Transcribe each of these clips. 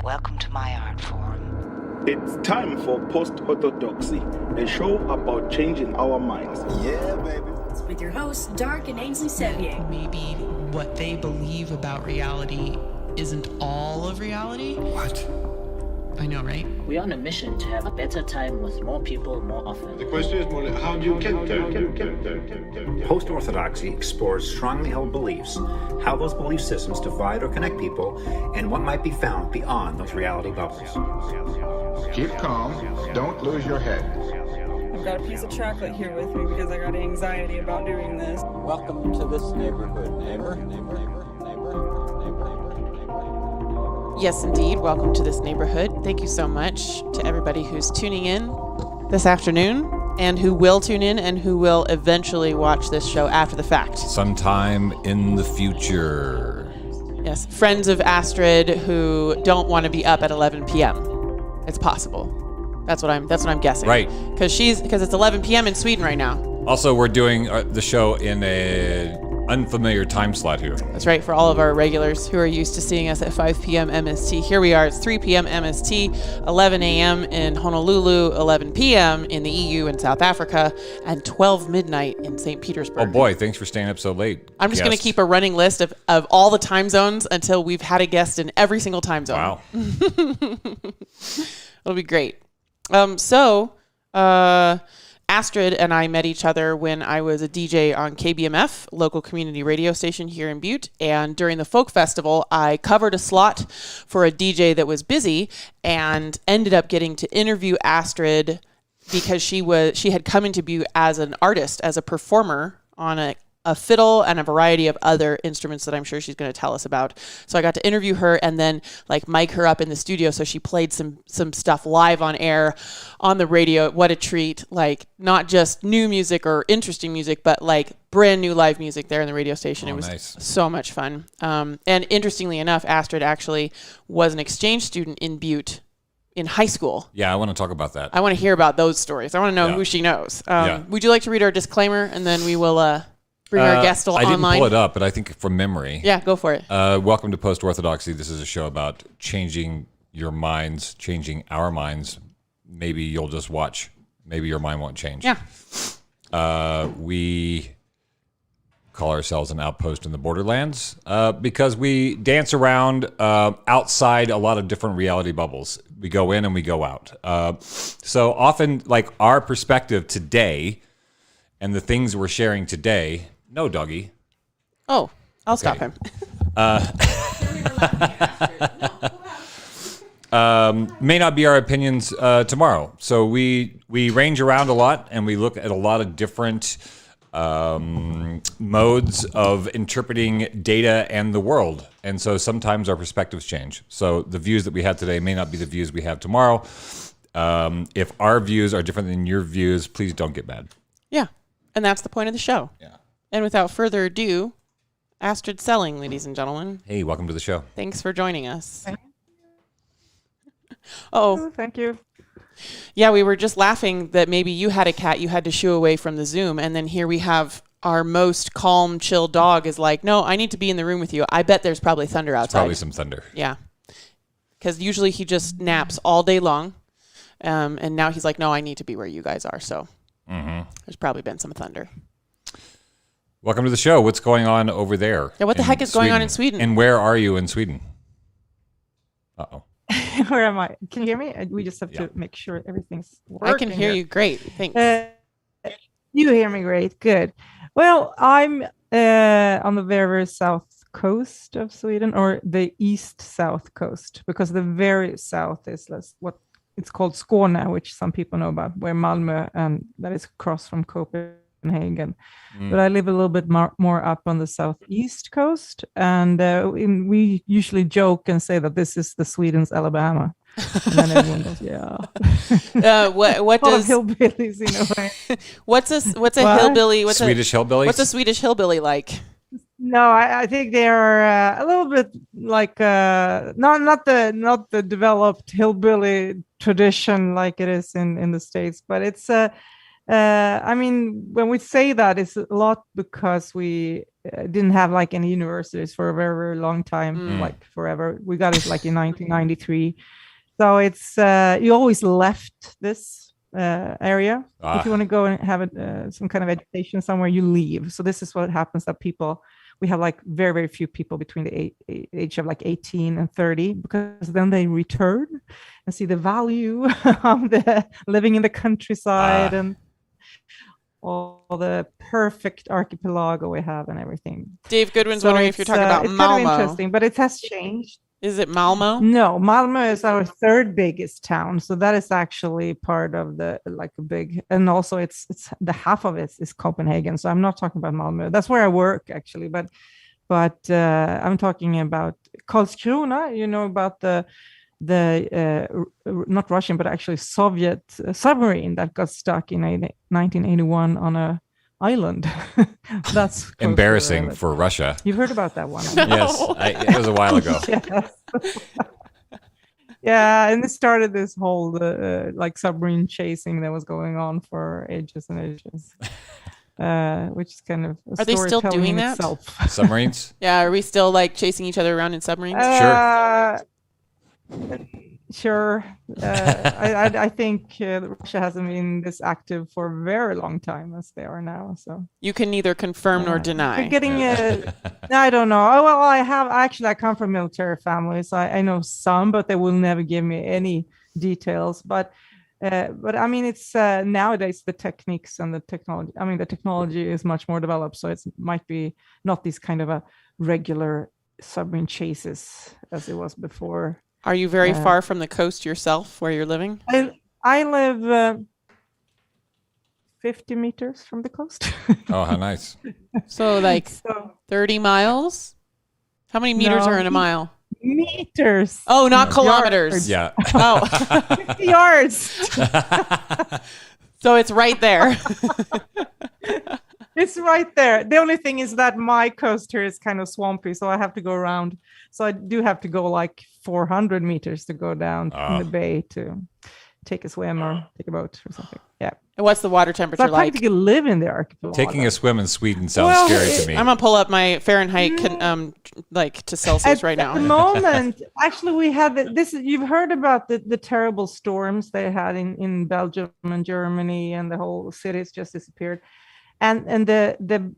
Welcome to my art forum. It's time for Post-Orthodoxy, a show about changing our minds. Yeah, baby. With your hosts, Dark and Ainsley Sevier. Maybe what they believe about reality isn't all of reality. What? I know, right? We're on a mission to have a better time with more people more often. The question is more like, how do you get there? Post-Orthodoxy explores strongly held beliefs, how those belief systems divide or connect people, and what might be found beyond those reality bubbles. Keep calm. Don't lose your head. I've got a piece of chocolate here with me because I got anxiety about doing this. Welcome to this neighborhood, neighbor. Yes, indeed. Welcome to this neighborhood. Thank you so much to everybody who's tuning in this afternoon and who will tune in and who will eventually watch this show after the fact. Sometime in the future. Yes, friends of Astrid who don't want to be up at 11 p.m. It's possible. That's what I'm guessing. Right. Because it's 11 p.m. in Sweden right now. Also, we're doing the show in a unfamiliar time slot here. That's right, for all of our regulars who are used to seeing us at 5 p.m. MST. Here we are, it's 3 p.m. MST, 11 a.m. in Honolulu, 11 p.m. in the EU and South Africa, and 12 midnight in St. Petersburg. Oh boy, thanks for staying up so late. I'm just going to keep a running list of all the time zones until we've had a guest in every single time zone. Wow. It'll be great. Astrid and I met each other when I was a DJ on KBMF, local community radio station here in Butte. And during the folk festival, I covered a slot for a DJ that was busy and ended up getting to interview Astrid because she had come into Butte as an artist, as a performer on a fiddle and a variety of other instruments that I'm sure she's going to tell us about. So I got to interview her and then mic her up in the studio. So she played some stuff live on air on the radio. What a treat. Not just new music or interesting music, but brand new live music there in the radio station. It was nice. So much fun. And interestingly enough, Astrid actually was an exchange student in Butte in high school. Yeah, I want to talk about that. I want to hear about those stories. I want to know who she knows. Would you like to read our disclaimer and then we will bring our guest online? I didn't pull it up, but I think from memory. Yeah, go for it. Welcome to Post-Orthodoxy. This is a show about changing your minds, changing our minds. Maybe you'll just watch. Maybe your mind won't change. Yeah. We call ourselves an outpost in the borderlands because we dance around outside a lot of different reality bubbles. We go in and we go out. So often, our perspective today and the things we're sharing today. No, doggy. Oh, I'll stop him. May not be our opinions tomorrow. So we range around a lot and we look at a lot of different modes of interpreting data and the world. And so sometimes our perspectives change. So the views that we have today may not be the views we have tomorrow. If our views are different than your views, please don't get mad. Yeah. And that's the point of the show. Yeah. And without further ado, Astrid Selling, ladies and gentlemen. Hey, welcome to the show. Thanks for joining us. Thank you. Yeah, we were just laughing that maybe you had a cat you had to shoo away from the Zoom, and then here we have our most calm, chill dog is like, no, I need to be in the room with you. I bet there's probably thunder outside. Probably some thunder. Yeah. Because usually he just naps all day long, and now he's like, no, I need to be where you guys are, so... Mm-hmm. There's probably been some thunder. Welcome to the show. What's going on over there? Yeah, what the heck is going on in Sweden? And where are you in Sweden? Uh-oh. Where am I? Can you hear me? We just have to make sure everything's working. I can hear you great. Thanks. You hear me great. Good. Well, I'm on the very, very south coast of Sweden, or the east-south coast, because the very south is what it's called Skåne, which some people know about, where Malmö, and that is across from Copenhagen. But I live a little bit more up on the southeast coast, and we usually joke and say that this is the Sweden's Alabama. And then everyone goes, yeah. What does hillbillies in a way? What's a hillbilly? Swedish hillbilly? What's a Swedish hillbilly like? No, I think they are a little bit like not the developed hillbilly tradition like it is in the States, but it's I mean, when we say that, it's a lot because we didn't have like any universities for a very, very long time, like forever. We got it like in 1993. So it's you always left this area. If you want to go and have some kind of education somewhere, you leave. So this is what happens that we have like very, very few people between the age of like 18 and 30, because then they return and see the value of the living in the countryside and all the perfect archipelago we have and everything. Dave Goodwin's wondering if you're talking about it's Malmo. kind of interesting, but it has changed. Is it Malmo? No, Malmo is our third biggest town, so that is actually part of the like a big, and also it's the half of it is Copenhagen. So I'm not talking about Malmo. That's where I work actually, but I'm talking about Karlskrona. You know about the not Russian but actually Soviet submarine that got stuck in 1981 on a island. That's embarrassing for Russia. You've heard about that one? Yes, it was a while ago. Yes. Yeah, and it started this whole like submarine chasing that was going on for ages and ages. Which is kind of are they still doing that? Submarines? Yeah, are we still like chasing each other around in submarines? Sure. I think Russia hasn't been this active for a very long time as they are now. So you can neither confirm nor deny. You're getting I don't know. Oh, well, I come from military family, so I know some, but they will never give me any details. But I mean, it's nowadays the techniques and the technology. I mean, the technology is much more developed, so it might be not these kind of a regular submarine chases as it was before. Are you very far from the coast yourself, where you're living? I live 50 meters from the coast. Oh, how nice! So like 30 miles. How many meters are in a mile? Meters. Oh, not kilometers. Yeah. Oh, 50 yards. So it's right there. It's right there. The only thing is that my coast here is kind of swampy, so I have to go around. So I do have to go like 400 meters to go down in the bay to take a swim or take a boat or something. Yeah. And what's the water temperature so I like? practically live in the archipelago. Taking a swim in Sweden sounds scary to me. I'm gonna pull up my Fahrenheit like to Celsius right now. At the moment, actually, we had this. You've heard about the terrible storms they had in Belgium and Germany, and the whole cities just disappeared. And the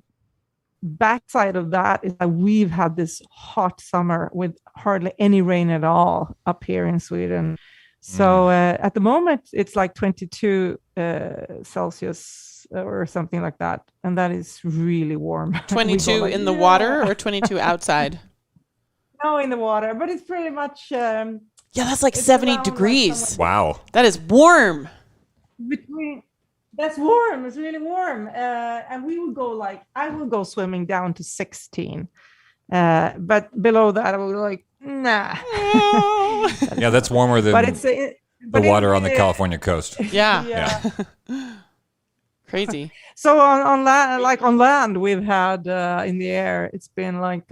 backside of that is that we've had this hot summer with hardly any rain at all up here in Sweden. So at the moment, it's like 22 Celsius or something like that. And that is really warm. 22 in the water or 22 outside? No, in the water. But it's pretty much... yeah, that's like 70 degrees. Wow. That is warm. That's warm. It's really warm. And we would go I will go swimming down to 16. But below that, I will be like, nah. Yeah, that's warmer than the water on the California coast. Yeah. Crazy. So on land, we've had in the air, it's been like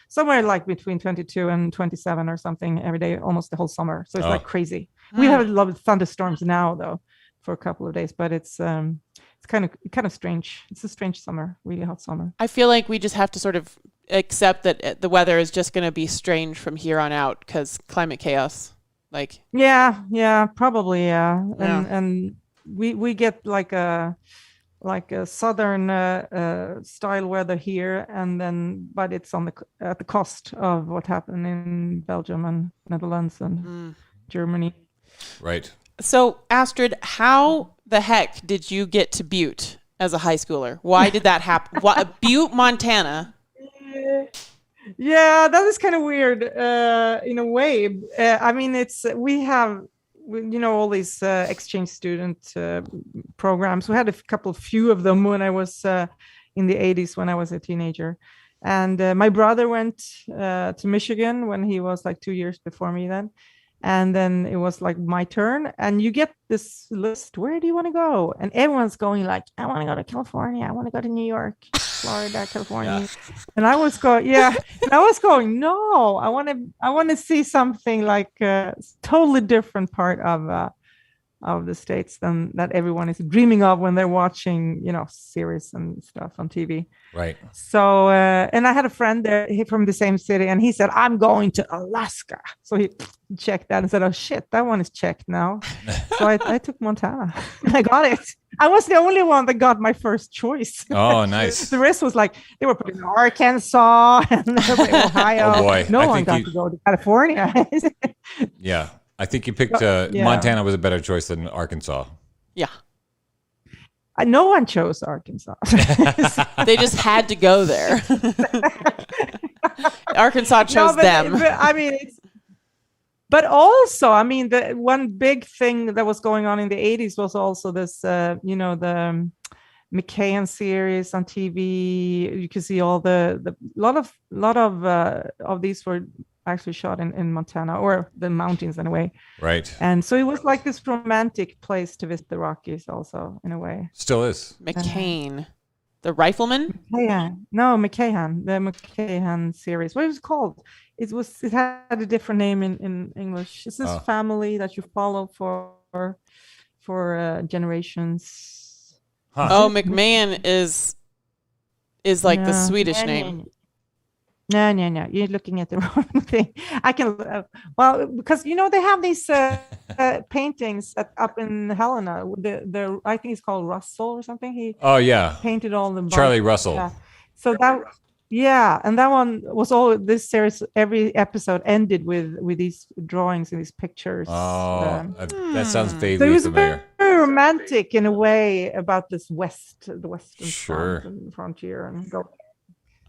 somewhere like between 22 and 27 or something every day, almost the whole summer. So it's like crazy. We have a lot of thunderstorms now, though, for a couple of days, but it's kind of strange. It's a strange summer, really hot summer. I feel like we just have to sort of accept that the weather is just going to be strange from here on out because climate chaos. Like probably and we get like a southern style weather here, and then but it's at the cost of what happened in Belgium and Netherlands and Germany. Right. So, Astrid, how the heck did you get to Butte as a high schooler? Why did that happen? Butte, Montana. Yeah, that is kind of weird in a way. I mean, we have all these exchange student programs. We had a few of them when I was in the 80s when I was a teenager. And my brother went to Michigan when he was like 2 years before me then. And then it was like my turn, and you get this list. Where do you want to go? And everyone's going like, I want to go to California. I want to go to New York, Florida, California. Yeah. And I was going, no, I want to see something like a totally different part of of the states than that everyone is dreaming of when they're watching, series and stuff on TV. Right. So, and I had a friend there from the same city, and he said, "I'm going to Alaska." So he checked that and said, "Oh shit, that one is checked now." So I took Montana. I got it. I was the only one that got my first choice. Oh, nice. The rest was like they were putting Arkansas and Ohio. Oh boy, no one got to go to California. Yeah, I think you picked Montana was a better choice than Arkansas. Yeah. No one chose Arkansas. They just had to go there. Arkansas chose them. But also, I mean, the one big thing that was going on in the 80s was also this, the McCann series on TV. You can see all the lot of these were actually shot in Montana, or the mountains in a way. Right. And so it was like this romantic place to visit the Rockies also, in a way. Still is. McCain. The rifleman? McCahan. The McCahan series. What was it called? It had a different name in English. It's this family that you follow for generations. Huh. Oh, McMahon is like the Swedish name. No. You're looking at the wrong thing. I can, because they have these paintings up in Helena. The I think it's called Russell or something. He painted all the Charlie Russell. Yeah. So and that one was all this series. Every episode ended with these drawings and these pictures. Oh, that sounds vaguely so it was familiar. Very romantic in a way about the western sure. frontier and go.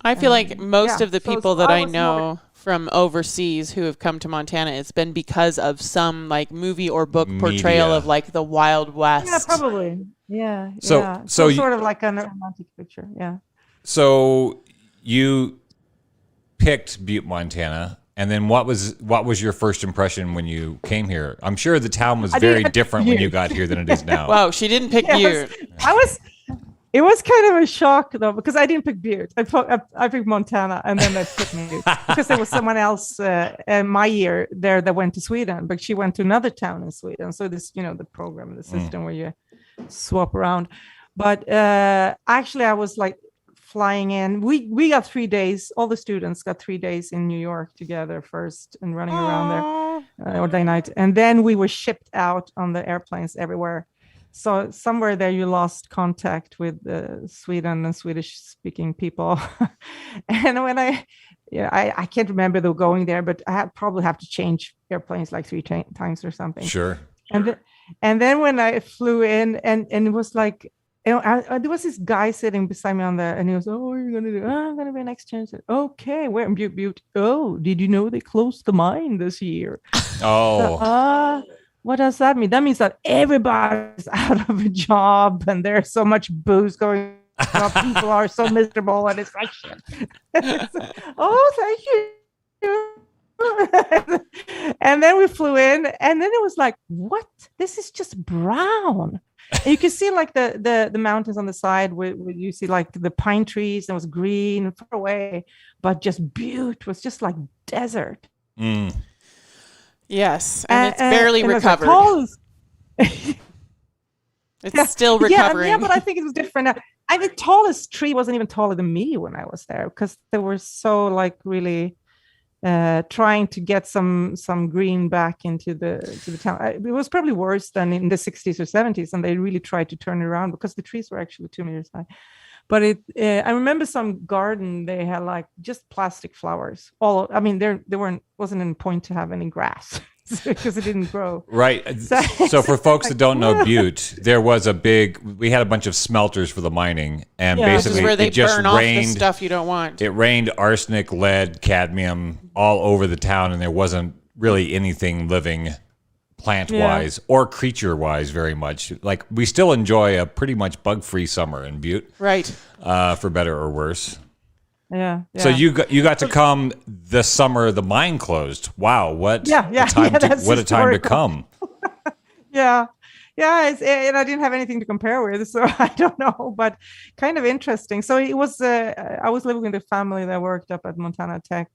I feel like most of the people that I know from overseas who have come to Montana, it's been because of some like movie or book portrayal of like the Wild West. Yeah, probably. Yeah. So sort of like a romantic picture. Yeah. So you picked Butte, Montana, and then what was your first impression when you came here? I'm sure the town was very different when you got here than it is now. Wow, she didn't pick Butte. It was kind of a shock though, because I didn't pick Butte. I picked Montana, and then I picked Butte because there was someone else in my year there that went to Sweden, but she went to another town in Sweden. So this, the program, the system where you swap around. But actually, I was like flying in. We got 3 days. All the students got 3 days in New York together first and running around there all day night, and then we were shipped out on the airplanes everywhere. So somewhere there you lost contact with Sweden and Swedish-speaking people. And when I can't remember though going there, but I probably have to change airplanes like 3 times or something. Sure. And then when I flew in, and it was like, there was this guy sitting beside me on there, and he was, "Oh, what are you gonna do?" "Oh, I'm gonna be an exchange." "Okay, where in Butte?" "Oh, did you know they closed the mine this year?" Oh. What does that mean? That means that everybody's out of a job, and there's so much booze going on. People are so miserable, and it's like, shit. Oh, thank you. And then we flew in, and then it was like, what? This is just brown. And you can see like the mountains on the side where you see like the pine trees, and it was green far away, but just Butte was just like desert. Yes, and it's barely recovered. It's still recovering. Yeah, but I think it was different. The tallest tree wasn't even taller than me when I was there, because they were so like really trying to get some green back into the town. It was probably worse than in the 60s or 70s, and they really tried to turn it around because the trees were actually 2 meters high. But I remember some garden, they had like just plastic flowers. There wasn't any point to have any grass because it didn't grow. Right. So for folks that don't know Butte, we had a bunch of smelters for the mining, and basically where they it just burn off rained the stuff you don't want. It rained arsenic, lead, cadmium all over the town, and there wasn't really anything living plant-wise or creature-wise very much. Like, we still enjoy a pretty much bug-free summer in Butte, right? For better or worse. Yeah. So you got to come the summer the mine closed. Wow, what a time to come. Yeah, and I didn't have anything to compare with, so I don't know, but kind of interesting. So it was I was living with a family that worked up at Montana Tech,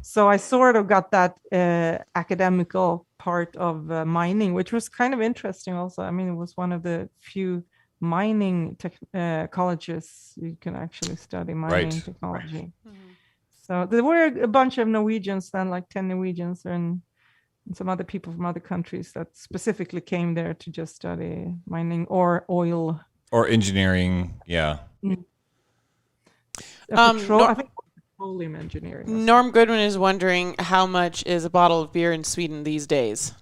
So I sort of got that academical part of mining, which was kind of interesting also. I mean, it was one of the few mining colleges you can actually study mining technology. So there were a bunch of Norwegians then, like 10 Norwegians and some other people from other countries that specifically came there to just study mining or oil. Or engineering, yeah. I think petroleum engineering. Norm Goodwin is wondering how much is a bottle of beer in Sweden these days?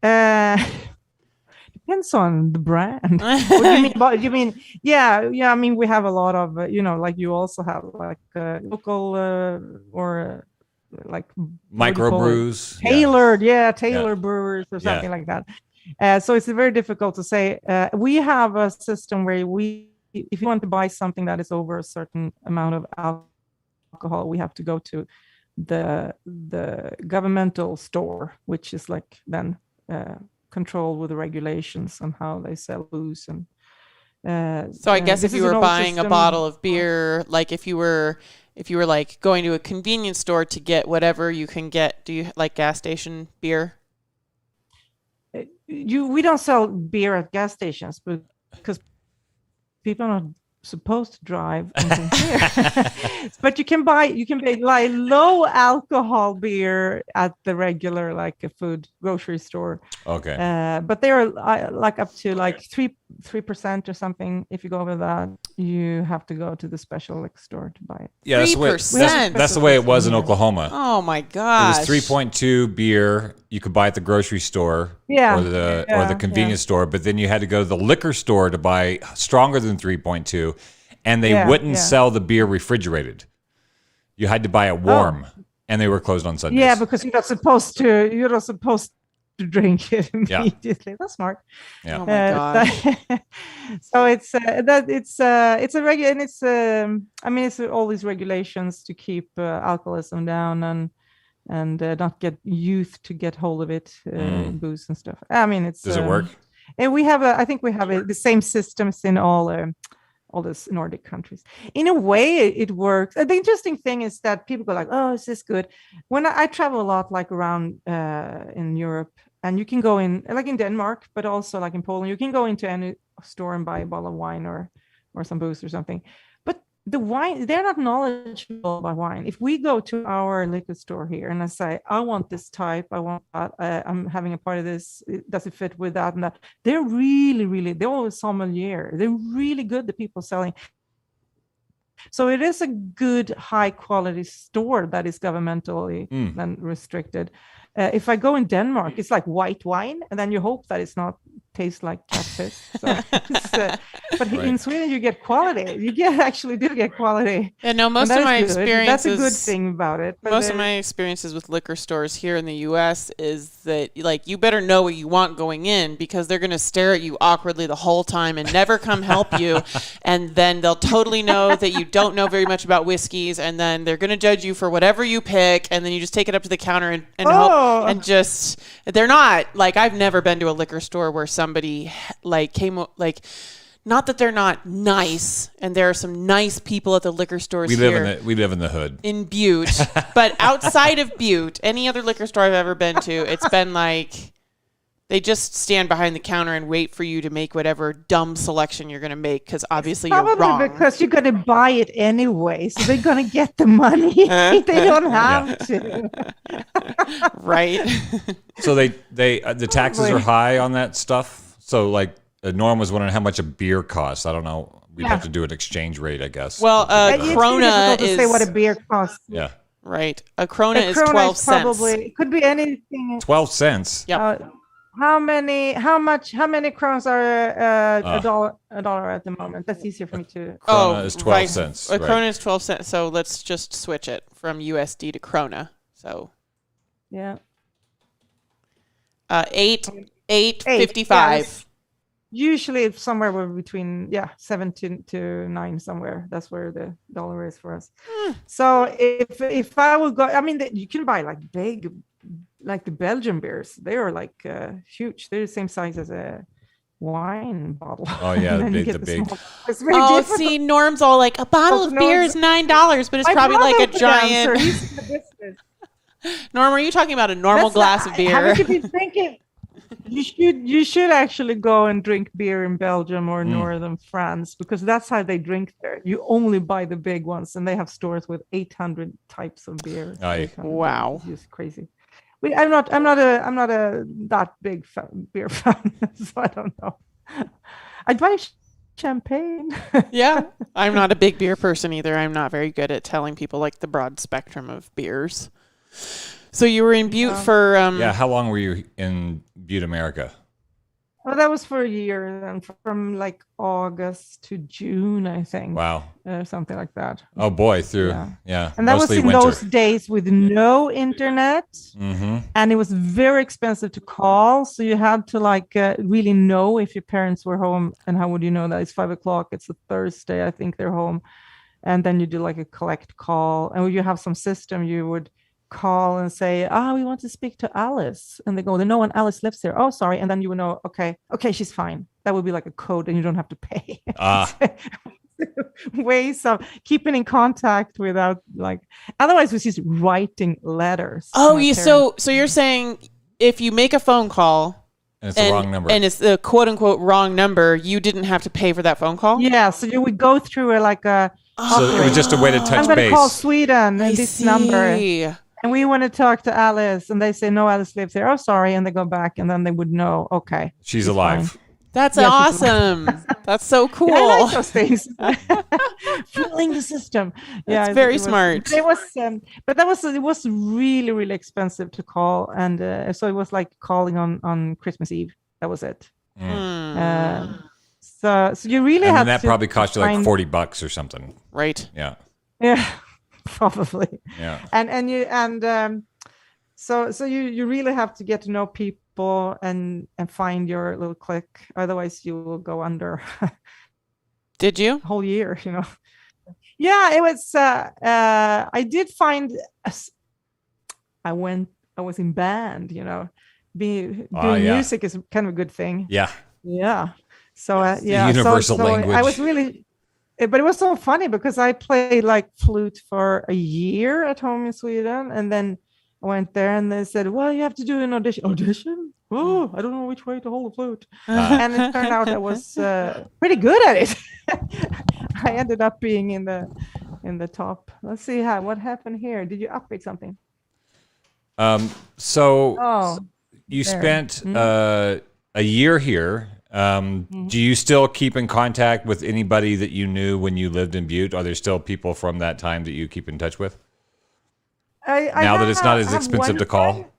Depends on the brand. What do you mean? You mean, yeah. I mean, we have a lot of, like you also have like local or like microbrews, tailored brewers or something like that. So it's very difficult to say. We have a system where if you want to buy something that is over a certain amount of alcohol, we have to go to the governmental store, which is like then controlled with the regulations on how they sell booze. And so I guess if you were buying a bottle of beer, like if you were like going to a convenience store to get whatever you can get, do you like gas station beer? We don't sell beer at gas stations, because people are not supposed to drive and drink beer. But you can buy like low alcohol beer at the regular like a food grocery store. Okay. But they're like up to like 3% or something. If you go over that, you have to go to the special store to buy it. Yeah, that's the way it was in Oklahoma. Oh my gosh. It was 3.2 beer you could buy at the grocery store or the convenience store, but then you had to go to the liquor store to buy stronger than 3.2, and they wouldn't sell the beer refrigerated. You had to buy it warm, and they were closed on Sundays. Yeah, because you're not supposed to drink it immediately. Yeah. That's smart. Yeah. Oh my god. So it's a regular, and it's it's all these regulations to keep alcoholism down and not get youth to get hold of it, booze and stuff. I mean, it's does it work? And I think we have the same systems in all these Nordic countries. In a way, it works. The interesting thing is that people go like, "Oh, is this good?" When I travel a lot, like around in Europe, and you can go in, like in Denmark, but also like in Poland, you can go into any store and buy a bottle of wine or some booze or something. But the wine, they're not knowledgeable about wine. If we go to our liquor store here and I say, I want this type, I want that, I'm having a part of this, does it fit with that and that? They're really, they're always sommelier. They're really good, the people selling. So it is a good, high quality store that is governmentally then restricted. If I go in Denmark, it's like white wine, and then you hope that it's not taste like cat piss. So but in Sweden, you get quality. You actually do get quality. Yeah, no, most of my experiences. That's a good thing about it. Most of my experiences with liquor stores here in the U.S. is that, like, you better know what you want going in, because they're going to stare at you awkwardly the whole time and never come help you. And then they'll totally know that you don't know very much about whiskeys, and then they're going to judge you for whatever you pick, and then you just take it up to the counter and hope. And just, they're not, like, I've never been to a liquor store where somebody like came, like, not that they're not nice, and there are some nice people at the liquor stores we live in the hood in Butte, but outside of Butte, any other liquor store I've ever been to, it's been like they just stand behind the counter and wait for you to make whatever dumb selection you're going to make, because obviously you're wrong. Because you're going to buy it anyway, so they're going to get the money. They don't have to. Right. So the taxes are high on that stuff. So like Norm was wondering how much a beer costs. I don't know. We'd have to do an exchange rate, I guess. Well, krona is. Say what a bear costs. Yeah. Right. A krona is 12 cents. Probably it could be anything. 12 cents. Yep. How many crowns are a dollar at the moment? That's easier for me to. Krona is 12 cents. A krona is 12 cents. So let's just switch it from USD to krona. So. Yeah. 8.55. Yes. Usually it's somewhere between 7 to 9 somewhere. That's where the dollar is for us. So if I would go, I mean, you can buy like big, like the Belgian beers. They are like huge. They're the same size as a wine bottle. Oh yeah, And then you the get big. small- It's very Oh, difficult. see, Norm's all like, a bottle of No, beer it's- is $9, but it's My probably like a brother's the dancer. giant. He's in the business. Norm, are you talking about a normal That's glass not- of beer? Haven't you been thinking? You should actually go and drink beer in Belgium or northern France, because that's how they drink there. You only buy the big ones, and they have stores with 800 types of beer. Aye. 800 Wow. It's just crazy. I'm not a that big beer fan, so I don't know. I'd buy champagne. Yeah, I'm not a big beer person either. I'm not very good at telling people like the broad spectrum of beers. So you were in Butte for How long were you in Butte, America? Well, that was for a year, then from like August to June, I think. Wow. Something like that. Oh boy, yeah. And that was mostly in winter. those days with no internet, and it was very expensive to call. So you had to like really know if your parents were home. And how would you know that? It's 5 o'clock. It's a Thursday. I think they're home. And then you do like a collect call. And when you have some system, you would call and say, we want to speak to Alice. And they go, no one, Alice lives there. Oh, sorry. And then you would know, okay, she's fine. That would be like a code and you don't have to pay. Ways of keeping in contact without like, otherwise it was just writing letters. Oh, so you're saying if you make a phone call and it's the wrong number, and it's the quote unquote wrong number, you didn't have to pay for that phone call? Yeah. So you would go through so it was just a way to touch I'm going to base. call Sweden and this see. number. And we want to talk to Alice, and they say, no, Alice lives there. Oh, sorry. And they go back, and then they would know, okay. She's alive. Fine. That's Yeah, awesome. That's so cool. Yeah, I like those things. Filling the system. Yeah, That's very it was, smart. It was, but it was really, really expensive to call, and so it was like calling on Christmas Eve. That was it. So you really And had then that to probably cost you like find- $40 or something. Right. Yeah. Yeah, probably. Yeah. So you really have to get to know people and find your little clique. Otherwise, you will go under. Did you? Whole year, you know. Yeah, it was. I did find. I was in band. You know, doing music is kind of a good thing. Yeah. Yeah. So yeah, universal so language. I was really, but it was so funny because I played like flute for a year at home in Sweden, and then I went there and they said, well, you have to do an audition. Audition? Oh, I don't know which way to hold the flute. And it turned out I was pretty good at it. I ended up being in the top. Let's see what happened here. Did you upgrade something? So you spent a year here. Do you still keep in contact with anybody that you knew when you lived in Butte? Are there still people from that time that you keep in touch with? Now that it's not as expensive to call?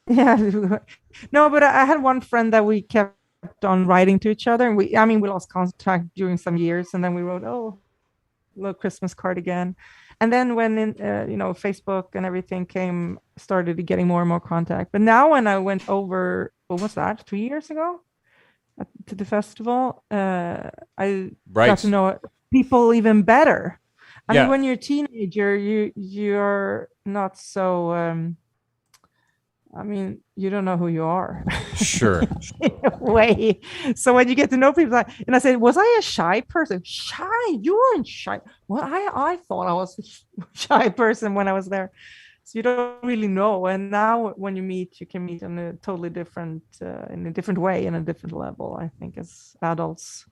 Yeah. No, but I had one friend that we kept on writing to each other. And we lost contact during some years. And then we wrote, little Christmas card again. And then when, Facebook and everything started getting more and more contact. But now when I went over, what was that, 2 years ago? To the festival, I got to know people even better. I mean, when you're a teenager, you're not so. You don't know who you are. Sure. In a way. So when you get to know people, and I said, was I a shy person? Shy? You weren't shy. Well, I thought I was a shy person when I was there. So you don't really know. And now when you meet, you can meet in a totally different, in a different way, in a different level, I think, as adults.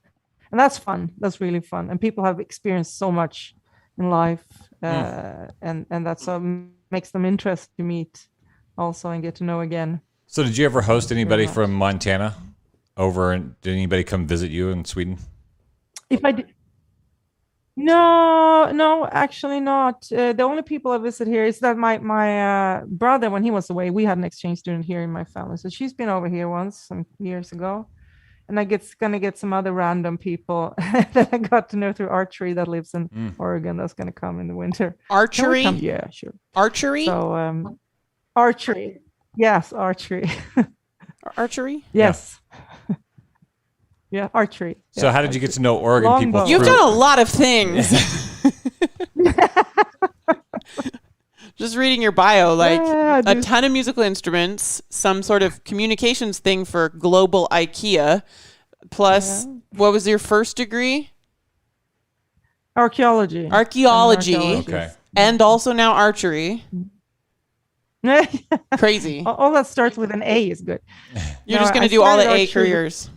And that's fun. That's really fun. And people have experienced so much in life. And that's what makes them interesting to meet also and get to know again. So did you ever host anybody from Montana over? And did anybody come visit you in Sweden? If I did. No, actually not. The only people I visit here is that my brother, when he was away, we had an exchange student here in my family. So she's been over here once some years ago. And I gonna get some other random people that I got to know through archery that lives in Oregon that's going to come in the winter. Archery? Yeah, sure. Archery? So archery. Yes, archery. Archery? Yes. Yeah, archery. So how did you get to know Oregon people? You've done a lot of things. Just reading your bio, a ton of musical instruments, some sort of communications thing for global IKEA, Plus, what was your first degree? Archaeology. Okay. And also now archery. Crazy. All that starts with an A is good. You're just going to do all the A careers.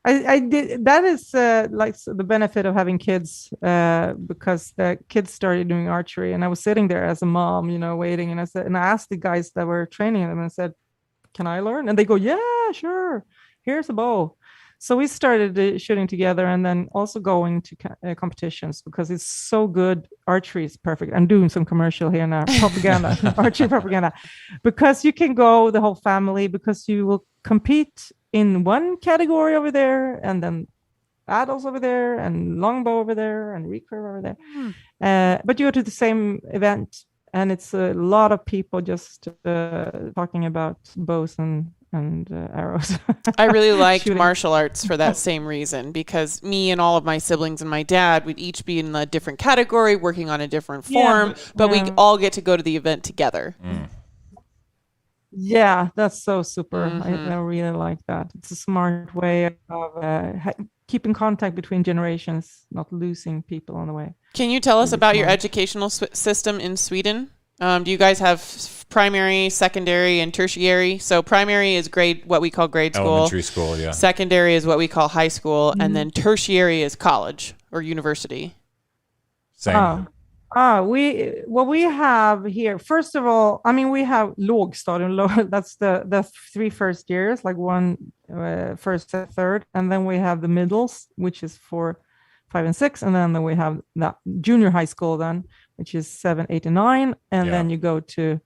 I did. That is like the benefit of having kids, because the kids started doing archery, and I was sitting there as a mom, waiting, and I asked the guys that were training them, and I said, "Can I learn?" And they go, "Yeah, sure. Here's a bow." So we started shooting together, and then also going to competitions because it's so good. Archery is perfect. I'm doing some commercial here now, propaganda, archery propaganda, because you can go the whole family, because you will compete in one category over there, and then adults over there, and longbow over there, and recurve over there. But you go to the same event, and it's a lot of people just talking about bows and arrows. I really liked martial arts for that same reason, because me and all of my siblings and my dad, we'd each be in a different category, working on a different form, but we all get to go to the event together. Yeah, that's so super. I really like that. It's a smart way of keeping contact between generations, not losing people on the way. Can you tell us about your educational system in Sweden? Do you guys have primary, secondary, and tertiary? So primary is what we call grade school. Elementary school, yeah. Secondary is what we call high school, and then tertiary is college or university. Same. We have here, first of all, we have lågstadium, that's the 3 first years, like one first, third, and then we have the middles, which is 4, 5, and 6, and then we have that junior high school then, which is 7, 8, and 9, and then you go to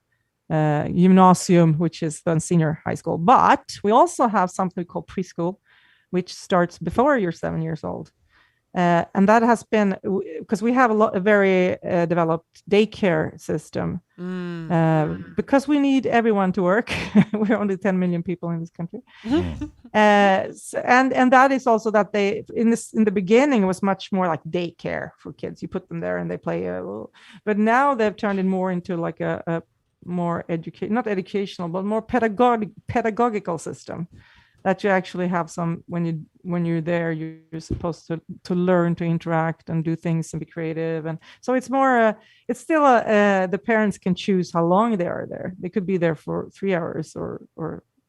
gymnasium, which is then senior high school. But we also have something called preschool, which starts before you're 7 years old. And that has been because we have a very developed daycare system, because we need everyone to work. We're only 10 million people in this country. And that is also that they in the beginning it was much more like daycare for kids. You put them there and they play but now they've turned it more into like a more not educational, but more pedagogical system. That you actually have some when you're there, you're supposed to learn to interact and do things and be creative, and so it's more. It's still the parents can choose how long they are there. They could be there for 3 hours or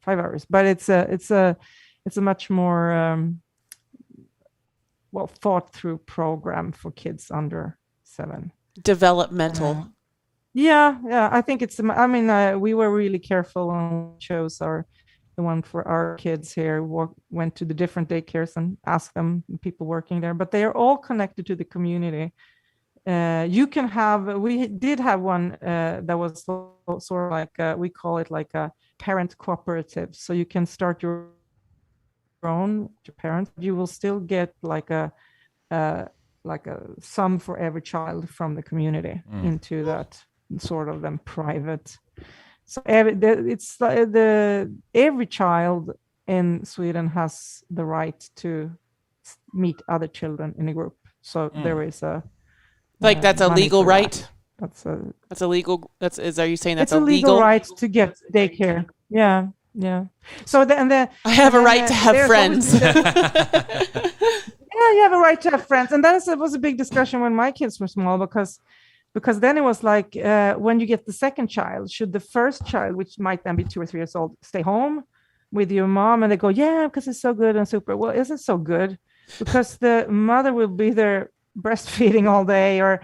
5 hours, but it's a much more thought through program for kids under 7. Developmental. Yeah. I think it's. We were really careful on shows the one for our kids here, went to the different daycares and asked them, people working there, but they are all connected to the community. We did have one that was sort of like, we call it like a parent cooperative. So you can start your own parents. You will still get like a sum for every child from the community into that sort of then private. So every child in Sweden has the right to meet other children in a group. So there is that's a legal right. That's a legal. Are you saying that's a legal right to get daycare? Yeah. So I have a right to have friends. You have a right to have friends, and that was a big discussion when my kids were small because then it was like when you get the second child, should the first child, which might then be 2 or 3 years old, stay home with your mom? And they go, yeah, because it's so good and super. Well, is it so good? Because the mother will be there breastfeeding all day or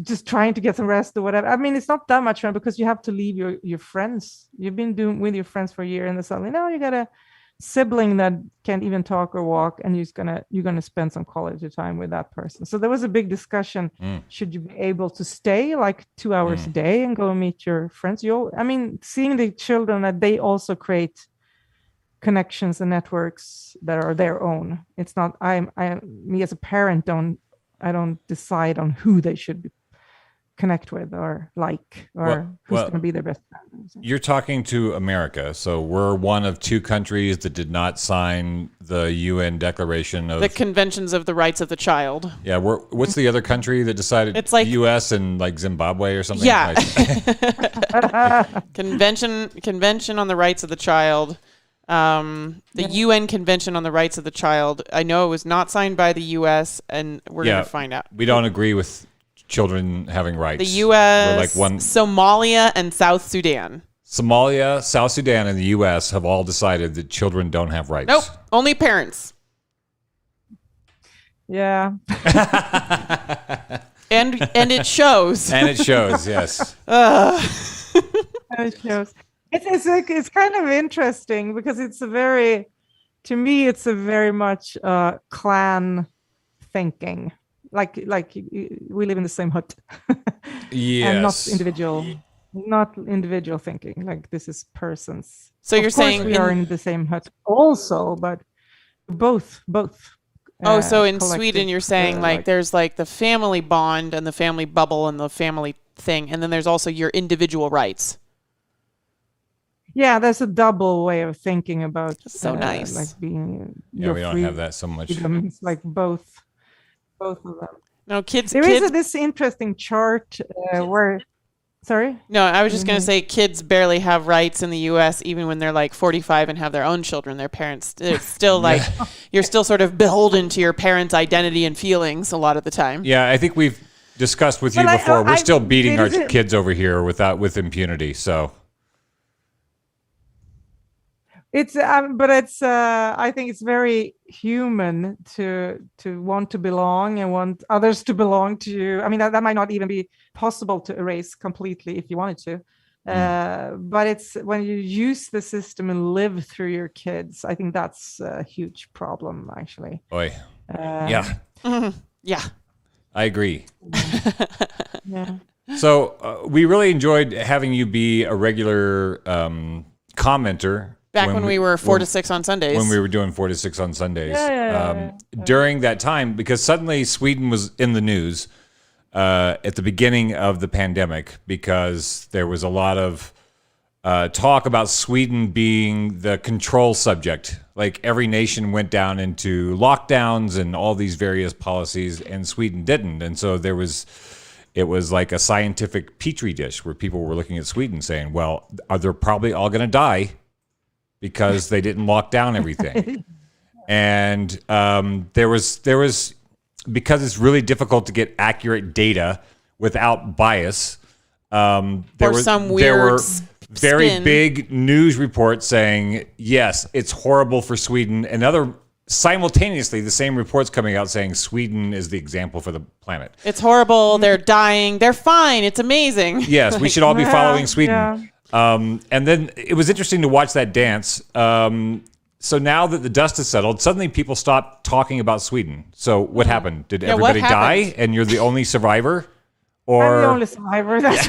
just trying to get some rest or whatever. It's not that much fun because you have to leave your friends. You've been doing with your friends for a year, and then suddenly now you got a sibling that can't even talk or walk, and you're gonna spend some quality time with that person. So there was a big discussion. Should you be able to stay like 2 hours a day and go and meet your friends? Seeing the children, that they also create connections and networks that are their own. It's not me as a parent I don't decide on who they should connect with or who's going to be their best friend. You're talking to America, so we're one of 2 countries that did not sign the UN Declaration of the Conventions of the Rights of the Child. Yeah, what's the other country that decided? It's like the U.S. and like Zimbabwe or something. Yeah, Convention on the Rights of the Child. The UN Convention on the Rights of the Child. I know it was not signed by the U.S., and we're going to find out. We don't agree with children having rights. The U.S., We're like Somalia, and South Sudan. Somalia, South Sudan, and the U.S. have all decided that children don't have rights. Nope, only parents. Yeah. and it shows. And it shows, yes. It shows. It's kind of interesting because to me, it's a very much clan thinking. Like we live in the same hut. Yes. And not individual thinking. Like this is persons. So you're saying we are in the same hut also, but both. So in Sweden, you're saying there's like the family bond and the family bubble and the family thing, and then there's also your individual rights. Yeah, there's a double way of thinking about. So nice. Like being. We don't have that so much. It's like both of them. No, kids. There is this interesting chart where. Sorry? No, I was just going to say kids barely have rights in the U.S. even when they're like 45 and have their own children. Their parents, it's still like, you're still sort of beholden to your parents' identity and feelings a lot of the time. Yeah, I think we've discussed with you before. We're still beating our kids over here with impunity, so. It's but it's I think it's very human to want to belong and want others to belong to you. I mean that might not even be possible to erase completely if you wanted to. But it's when you use the system and live through your kids, I think that's a huge problem actually. Boy. Yeah. Yeah. I agree. Yeah. So we really enjoyed having you be a regular commenter. Back when we were 4 to 6 on Sundays. When we were doing 4 to 6 on Sundays. Yeah. During that time, because suddenly Sweden was in the news at the beginning of the pandemic, because there was a lot of talk about Sweden being the control subject. Like every nation went down into lockdowns and all these various policies, and Sweden didn't. And so it was like a scientific petri dish where people were looking at Sweden saying, well, they're probably all going to die because they didn't lock down everything. And there was because it's really difficult to get accurate data without bias. There were very big news reports saying, yes, it's horrible for Sweden, and simultaneously the same reports coming out saying Sweden is the example for the planet. It's horrible. They're dying. They're fine. It's amazing. Yes, we should all be following Sweden. Yeah. And then it was interesting to watch that dance. So now that the dust has settled, suddenly people stopped talking about Sweden. So what happened? Did everybody die and you're the only survivor? Or I'm the only survivor. That's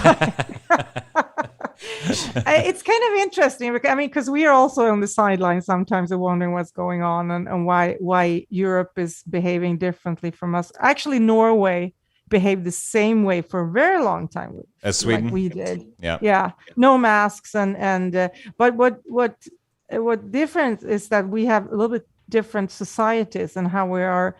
it's kind of interesting. I mean, because we are also on the sidelines sometimes and wondering what's going on and why Europe is behaving differently from us. Actually, Norway behaved the same way for a very long time as Sweden, like we did. Yeah. No masks and but what difference is that we have a little bit different societies and how we are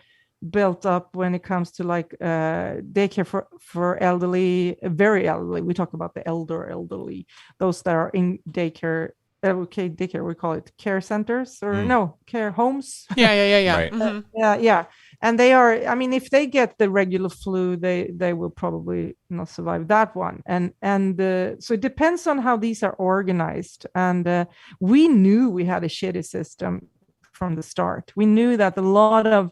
built up when it comes to like daycare for elderly, very elderly. We talk about the elderly, those that are in daycare. Okay, daycare, we call it care centers or care homes. Yeah. Right. Mm-hmm. Yeah. And they are, I mean, if they get the regular flu, they will probably not survive that one. And so it depends on how these are organized. And we knew we had a shitty system from the start. We knew that a lot of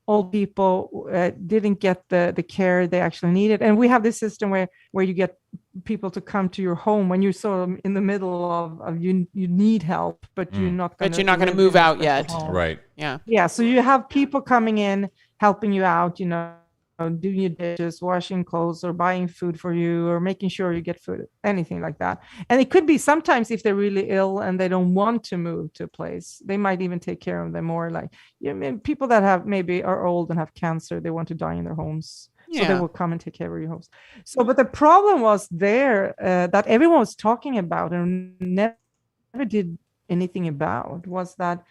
old people didn't get the care they actually needed. And we have this system where you get people to come to your home when you're sort of in the middle of you need help, but you're not going to move out yet. Right. Yeah. So you have people coming in, helping you out, doing your dishes, washing clothes, or buying food for you, or making sure you get food, anything like that. And it could be sometimes if they're really ill and they don't want to move to a place, they might even take care of them more. Like people that have maybe are old and have cancer, they want to die in their homes. So they will come and take care of your homes. So, but the problem was there that everyone was talking about and never did anything about was that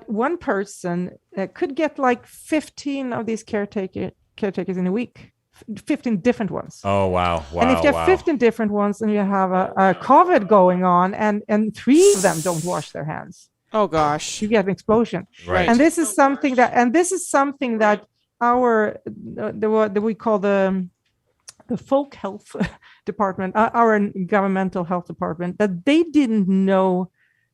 one person could get like 15 of these caretakers in a week, 15 different ones. Oh, wow. And if you have 15 different ones and you have a COVID going on and 3 of them don't wash their hands, Oh gosh. You get an explosion. Right. And this is something that our that we call the folk health department, our governmental health department, that they didn't know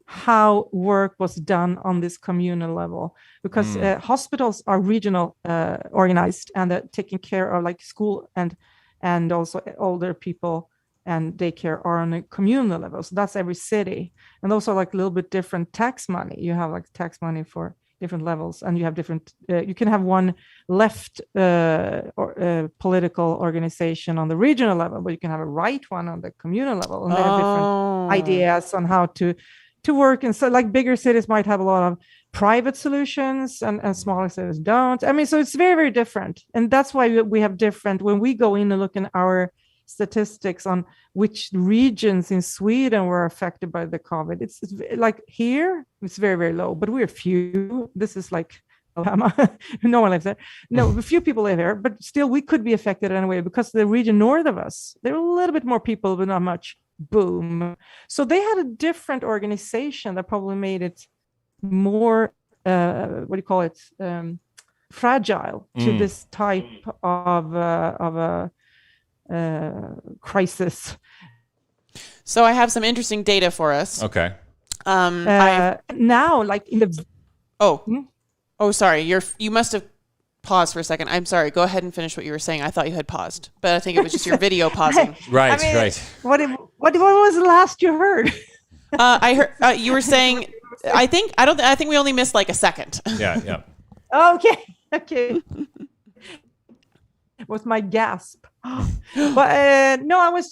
how work was done on this communal level, because hospitals are regional organized, and they're taking care of like school and also older people, and daycare are on a communal level. So that's every city. And those are like a little bit different tax money. You have like tax money for different levels, and you have different, you can have one left political organization on the regional level, but you can have a right one on the communal level. And they have different ideas on how to work. And so like bigger cities might have a lot of private solutions, and smaller cities don't. I mean, so it's very, very different. And that's why we have different, when we go in and look in our statistics on which regions in Sweden were affected by the COVID. It's like here, it's very, very low, but we're few. This is like Alabama. No one lives there. No, a few people live here, but still we could be affected anyway, because the region north of us, there are a little bit more people, but not much. Boom. So they had a different organization that probably made it more, fragile to this type of a crisis. So I have some interesting data for us. Okay. Now, like in the sorry, you must have paused for a second. I'm sorry. Go ahead and finish what you were saying. I thought you had paused, but I think it was just your video pausing. Right. What was the last you heard? I heard you were saying. I think we only missed like a second. Yeah. Okay. Was my gasp. But no, I was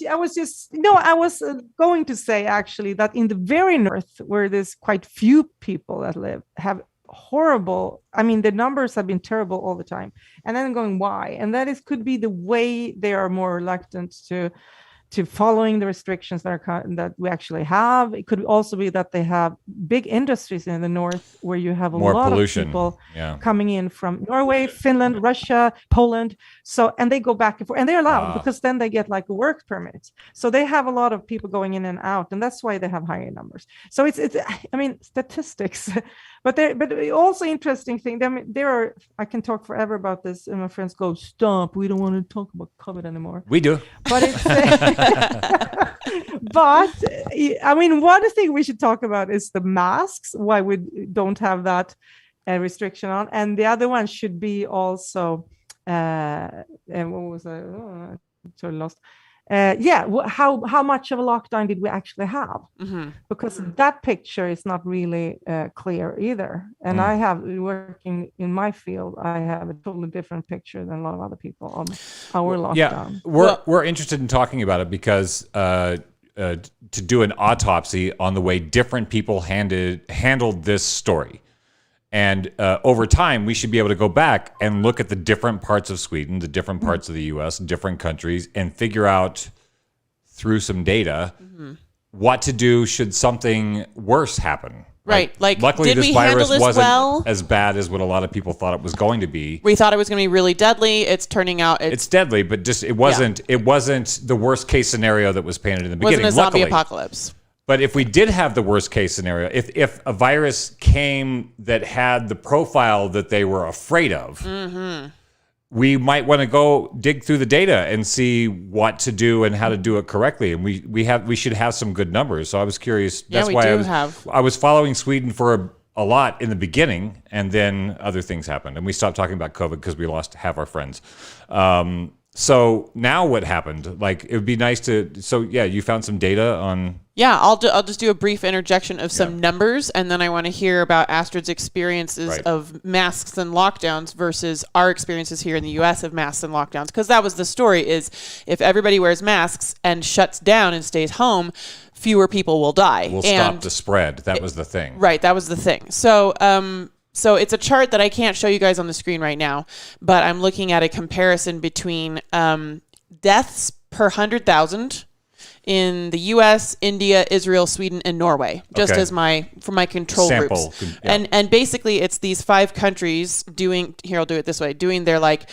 going to say actually that in the very north, where there's quite few people that live, have horrible, I mean, the numbers have been terrible all the time. And then going, why? And that could be the way they are more reluctant to following the restrictions that we actually have. It could also be that they have big industries in the north, where you have a lot pollution. Of people coming in from Norway, Finland, Russia, Poland. So, and they go back and forth, and they're allowed because then they get like a work permit. So they have a lot of people going in and out, and that's why they have higher numbers. So it's I mean, statistics, but also interesting thing. There are, I can talk forever about this, and my friends go, stop, we don't want to talk about COVID anymore. We do. But it's but I mean, one thing we should talk about is the masks, why we don't have that restriction on, and the other one should be also and what was I sort of lost how much of a lockdown did we actually have? Because that picture is not really clear either, and I have, working in my field, I have a totally different picture than a lot of other people on our lockdown. We're interested in talking about it because to do an autopsy on the way different people handled this story. And over time, we should be able to go back and look at the different parts of Sweden, the different parts of the U.S., different countries, and figure out through some data what to do should something worse happen. Right. Like, luckily, did this we virus handle this wasn't as bad as what a lot of people thought it was going to be. We thought it was going to be really deadly. It's turning out it's deadly, but just it wasn't. Yeah. It wasn't the worst case scenario that was painted in the beginning. It wasn't a zombie apocalypse. But if we did have the worst case scenario, if a virus came that had the profile that they were afraid of, we might want to go dig through the data and see what to do and how to do it correctly. And we should have some good numbers. So I was curious. That's why I was following Sweden for a lot in the beginning, and then other things happened, and we stopped talking about COVID because we lost half our friends. So now what happened? Like, it would be nice to. So yeah, you found some data on. Yeah, I'll just do a brief interjection of some numbers, and then I want to hear about Astrid's experiences of masks and lockdowns versus our experiences here in the U.S. of masks and lockdowns. Because that was the story: is if everybody wears masks and shuts down and stays home, fewer people will die. We'll stop the spread. That was the thing. Right, that was the thing. So, so it's a chart that I can't show you guys on the screen right now, but I'm looking at a comparison between deaths per 100,000 in the U.S., India, Israel, Sweden, and Norway, just as my control sample groups. And basically, it's these 5 countries doing. Here, I'll do it this way: doing their like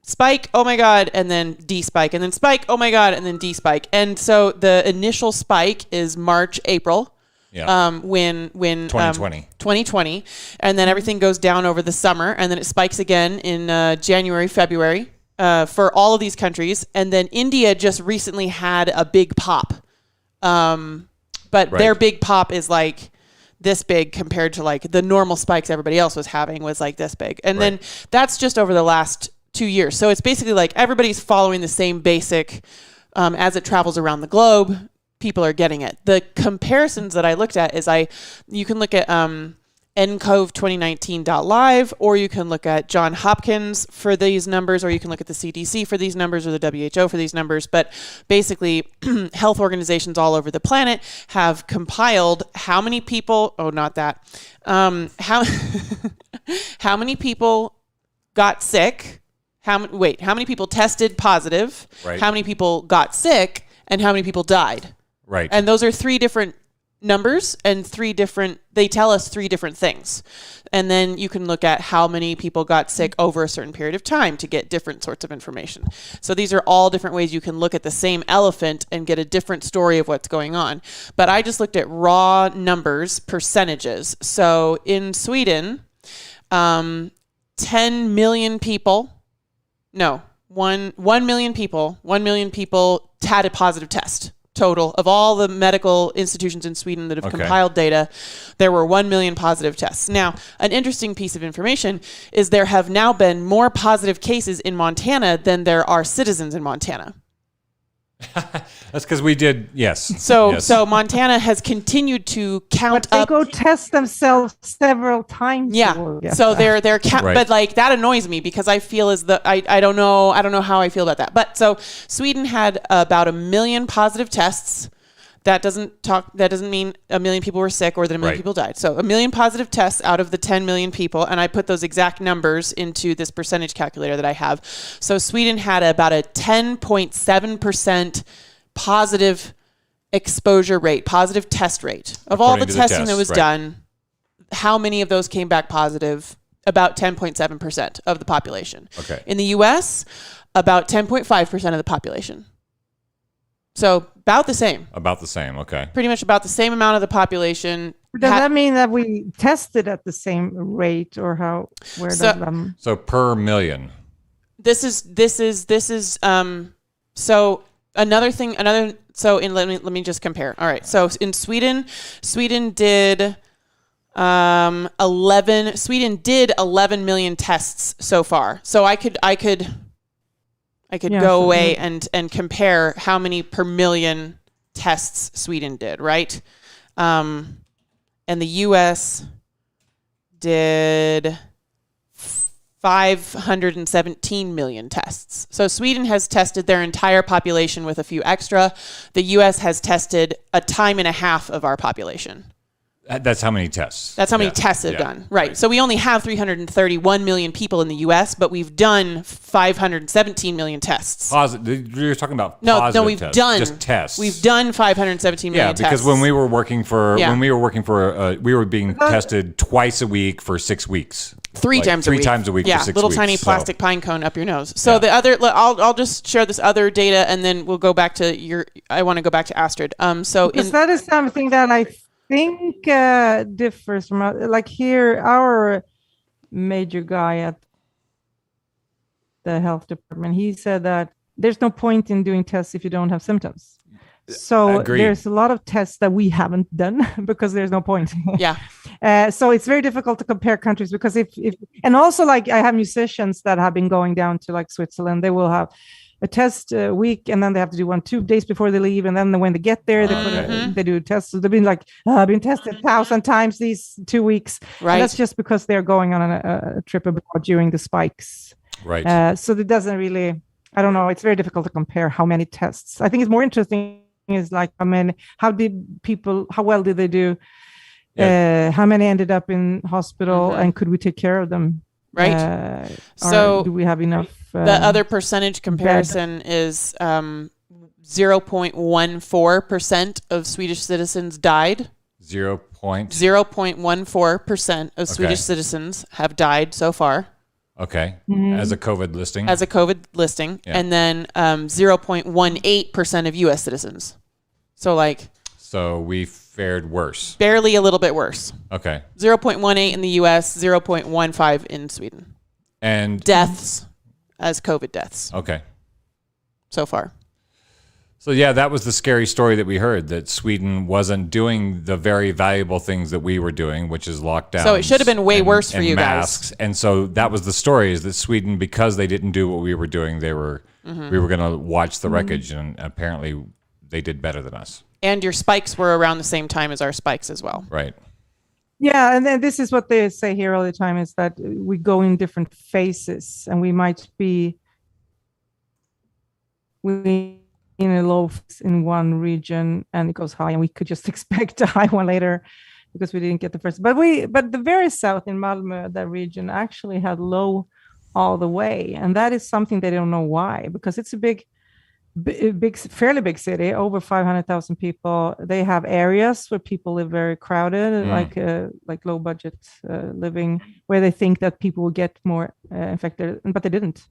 spike, oh my god, and then de-spike, and then spike, oh my god, and then de-spike. And so the initial spike is March, April. when 2020. 2020, and then everything goes down over the summer, and then it spikes again in January, February for all of these countries, and then India just recently had a big pop, but their big pop is like this big compared to like the normal spikes everybody else was having was like this big, and then that's just over the last 2 years. So it's basically like everybody's following the same basic as it travels around the globe. People are getting it. The comparisons that I looked at is you can look at ncov2019.live, or you can look at John Hopkins for these numbers, or you can look at the CDC for these numbers, or the WHO for these numbers. But basically, health organizations all over the planet have compiled how many people. Oh, not that. How many people got sick? How many people tested positive? Right. How many people got sick? And how many people died? Right. And those are three different numbers, and they tell us three different things. And then you can look at how many people got sick over a certain period of time to get different sorts of information. So these are all different ways you can look at the same elephant and get a different story of what's going on. But I just looked at raw numbers, percentages. So in Sweden, 10 million people, no, 1 million people had a positive test. Total of all the medical institutions in Sweden that have compiled data, there were 1 million positive tests. Now, an interesting piece of information is there have now been more positive cases in Montana than there are citizens in Montana. That's because we did, yes. So Montana has continued to count but they up. go test themselves several times. Yeah. So they're but like that annoys me because I feel I don't know how I feel about that. But so Sweden had about 1 million positive tests. That doesn't mean 1 million people were sick or that 1 million people died. So 1 million positive tests out of the 10 million people, and I put those exact numbers into this percentage calculator that I have. So Sweden had about a 10.7% positive exposure rate, positive test rate. Of all the testing that was done, how many of those came back positive? About 10.7% of the population. Okay. In the US, about 10.5% of the population. So about the same. About the same, okay. Pretty much about the same amount of the population. Does that mean that we tested at the same rate, or how? Where does that? So per million. This is so another thing. Let me just compare. All right. So in Sweden did 11 million tests so far. So I could go away and compare how many per million tests Sweden did, right? And the US did 517 million tests. So Sweden has tested their entire population with a few extra. The US has tested a time and a half of our population. That's how many tests. That's how many tests they've done. Right. So we only have 331 million people in the U.S., but we've done 517 million tests. You're talking about no, we've done just tests. We've done 517 million tests. Yeah, because when we were working for we were being tested twice a week for 6 weeks. Three times a week for 6 weeks. Little tiny plastic pine cone up your nose. So the other, I'll just share this other data, and then we'll go back to I want to go back to Astrid. Because that is something that I think differs from like here, our major guy at the health department, he said that there's no point in doing tests if you don't have symptoms. So there's a lot of tests that we haven't done because there's no point. Yeah. So it's very difficult to compare countries because if and also like I have musicians that have been going down to like Switzerland, they will have a test week, and then they have to do 2 days before they leave, and then when they get there, they do tests. So they've been like, I've been tested 1,000 times these 2 weeks. Right. And that's just because they're going on a trip abroad during the spikes. Right. So it doesn't really, I don't know. It's very difficult to compare how many tests. I think it's more interesting is like, how well did they do? Yeah. How many ended up in hospital, and could we take care of them? Right. So do we have enough? The other percentage comparison is 0.14% of Swedish citizens died. 0.14% of Swedish citizens have died so far. Okay. As a COVID listing. Yeah. And then 0.18% of U.S. citizens. So like. So we fared worse. Barely a little bit worse. Okay. 0.18 in the US, 0.15 in Sweden. And deaths as COVID deaths. Okay. So far. So yeah, that was the scary story that we heard, that Sweden wasn't doing the very valuable things that we were doing, which is lockdowns. So it should have been way worse for you masks. guys. And so that was the story, is that Sweden, because they didn't do what we were doing, we were going to watch the wreckage, and apparently they did better than us. And your spikes were around the same time as our spikes as well. Right. Yeah, and then this is what they say here all the time, is that we go in different phases, and we might be in a low in one region and it goes high, and we could just expect a high one later because we didn't get the first. But the very south in Malmö, that region actually had low all the way, and that is something they don't know why, because it's a fairly big city, over 500,000 people. They have areas where people live very crowded, like low budget living, where they think that people will get more infected, but they didn't.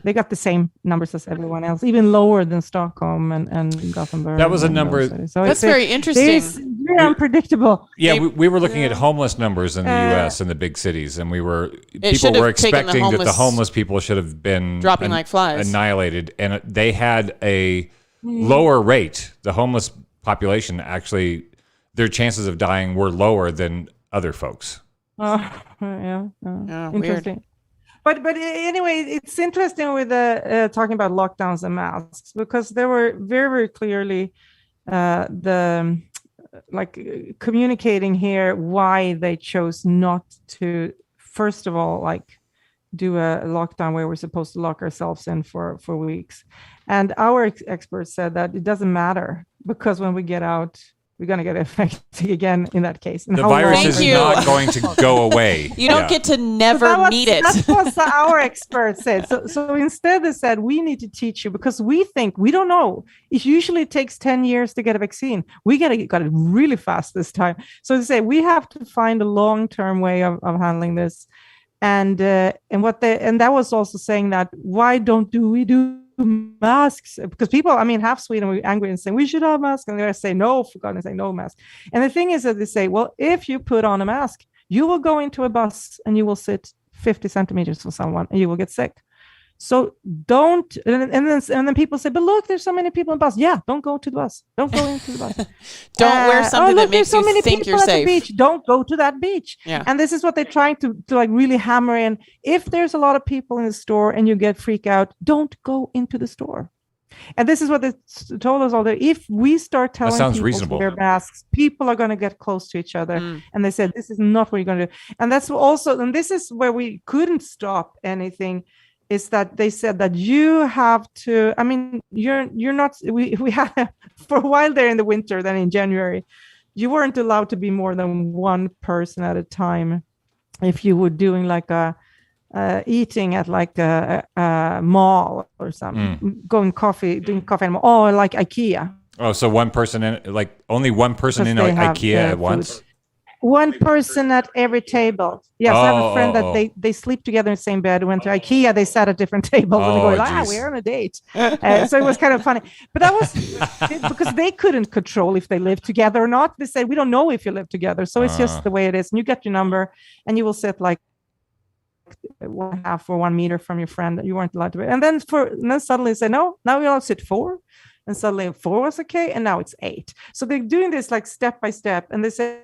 They got the same numbers as everyone else, even lower than Stockholm and Gothenburg. That was a number. So that's very interesting. It's very unpredictable. Yeah, we were looking at homeless numbers in the U.S. in the big cities, and people were expecting that the homeless people should have been dropping like flies, annihilated, and they had a lower rate. The homeless population, actually, their chances of dying were lower than other folks. Yeah, interesting. Weird. But anyway, it's interesting with talking about lockdowns and masks, because there were very, very clearly communicating here why they chose not to, first of all, do a lockdown where we're supposed to lock ourselves in for weeks. And our experts said that it doesn't matter, because when we get out, we're going to get infected again in that case. And the virus is not going to go away. You don't get to never meet it. That's what our experts said. So instead they said, we need to teach you, because we don't know. It usually takes 10 years to get a vaccine. We got it really fast this time. So they say we have to find a long-term way of handling this. And that was also saying that, why don't we do masks? Because people, half Sweden were angry and saying we should have masks, and they say no, for goodness sake, no mask. And the thing is that they say, well, if you put on a mask, you will go into a bus and you will sit 50 centimeters from someone and you will get sick. So don't, and then people say, but look, there's so many people in the bus. Yeah, don't go to the bus. Don't go into the bus. Don't wear something that makes you think you're safe. Beach. Don't go to that beach. Yeah. And this is what they're trying to really hammer in. If there's a lot of people in the store and you get freaked out, don't go into the store. And this is what they told us all day. If we start telling people to wear masks, people are going to get close to each other. And they said, this is not what you're going to do. And that's also, and this is where we couldn't stop anything, is that they said that you have to, you're not, we had for a while there in the winter, then in January, you weren't allowed to be more than one person at a time. If you were doing eating at a mall or something, doing coffee anymore, or like IKEA. Oh, so one person only one person in IKEA at once? One person at every table. Yes, I have a friend that they sleep together in the same bed. Went to IKEA, they sat at different tables, and they go, we're on a date. So it was kind of funny. But that was because they couldn't control if they lived together or not. They said, we don't know if you live together. So it's just the way it is. And you get your number, and you will sit 1.5 or 1 meter from your friend that you weren't allowed to be. And then suddenly they say, no, now we all sit 4. And suddenly 4 was okay, and now it's 8. So they're doing this step by step, and they say,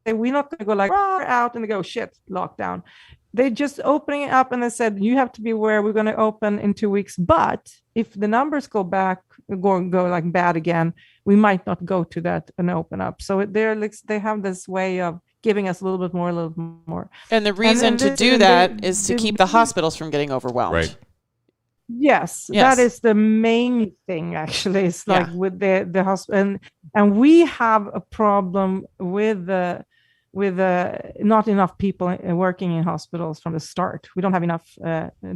we're not going to go out and they go, shit, lockdown. They just opening it up, and they said, you have to be aware, we're going to open in 2 weeks. But if the numbers go bad again, we might not go to that and open up. So they have this way of giving us a little bit more. And the reason to do that is to keep the hospitals from getting overwhelmed. Right. Yes, that is the main thing, actually. It's with the hospital, and we have a problem with not enough people working in hospitals from the start. We don't have enough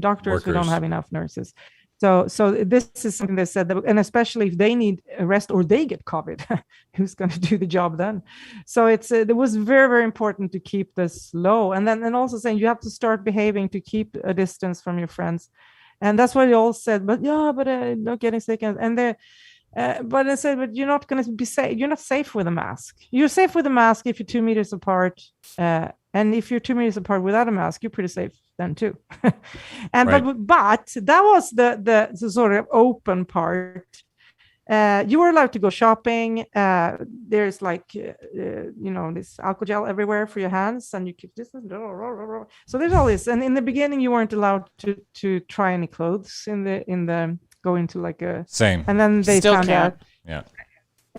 doctors. We don't have enough nurses. So this is something they said, and especially if they need a rest or they get COVID, who's going to do the job then? So it was very, very important to keep this low, and also saying you have to start behaving to keep a distance from your friends. And that's what they all said, but not getting sick. And But I said, but you're not going to be safe. You're not safe with a mask. You're safe with a mask if you're 2 meters apart. And if you're 2 meters apart without a mask, you're pretty safe then too. And but that was the sort of open part. You were allowed to go shopping. There's like, this alcohol gel everywhere for your hands, and you keep this. So there's all this. And in the beginning, you weren't allowed to try any clothes in the go into like a same. And then they Still found can't. out. Yeah.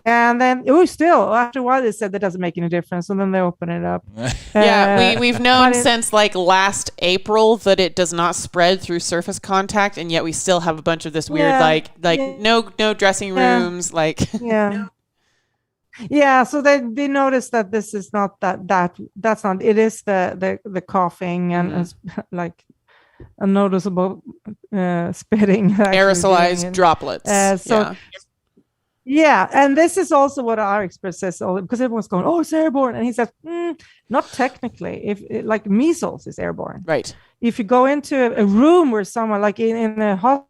And then still after a while they said that doesn't make any difference, and then they open it up. We've known since like last April that it does not spread through surface contact, and yet we still have a bunch of this weird no dressing rooms so they noticed that this is not that's not it is the coughing and like a noticeable spitting, aerosolized droplets. Yeah, and this is also what our expert says, because everyone's going, "Oh, it's airborne," and he says, "Not technically. If like measles is airborne, right? If you go into a room where someone, like in a hospital,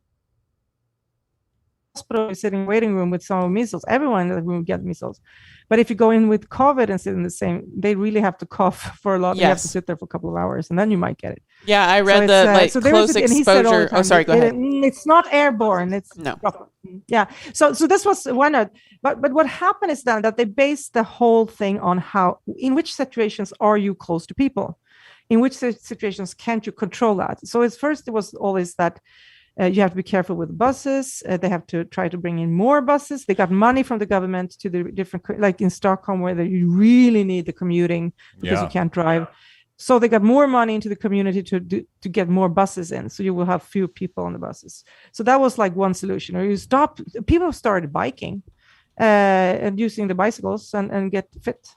sitting in a waiting room with someone with measles, everyone in the room gets measles. But if you go in with COVID and sit in the same, they really have to cough for a lot. Yes. You have to sit there for a couple of hours, and then you might get it. Yeah, I read close exposure. Oh, sorry, go ahead. It's not airborne. It's no. Yeah. So this was one. But what happened is then that they based the whole thing on in which situations are you close to people, in which situations can't you control that. So it was always that. You have to be careful with buses. They have to try to bring in more buses. They got money from the government to the different, like in Stockholm, where you really need the commuting because you can't drive. So they got more money into the community to get more buses in. So you will have few people on the buses. So that was like one solution. Or people started biking and using the bicycles and get fit.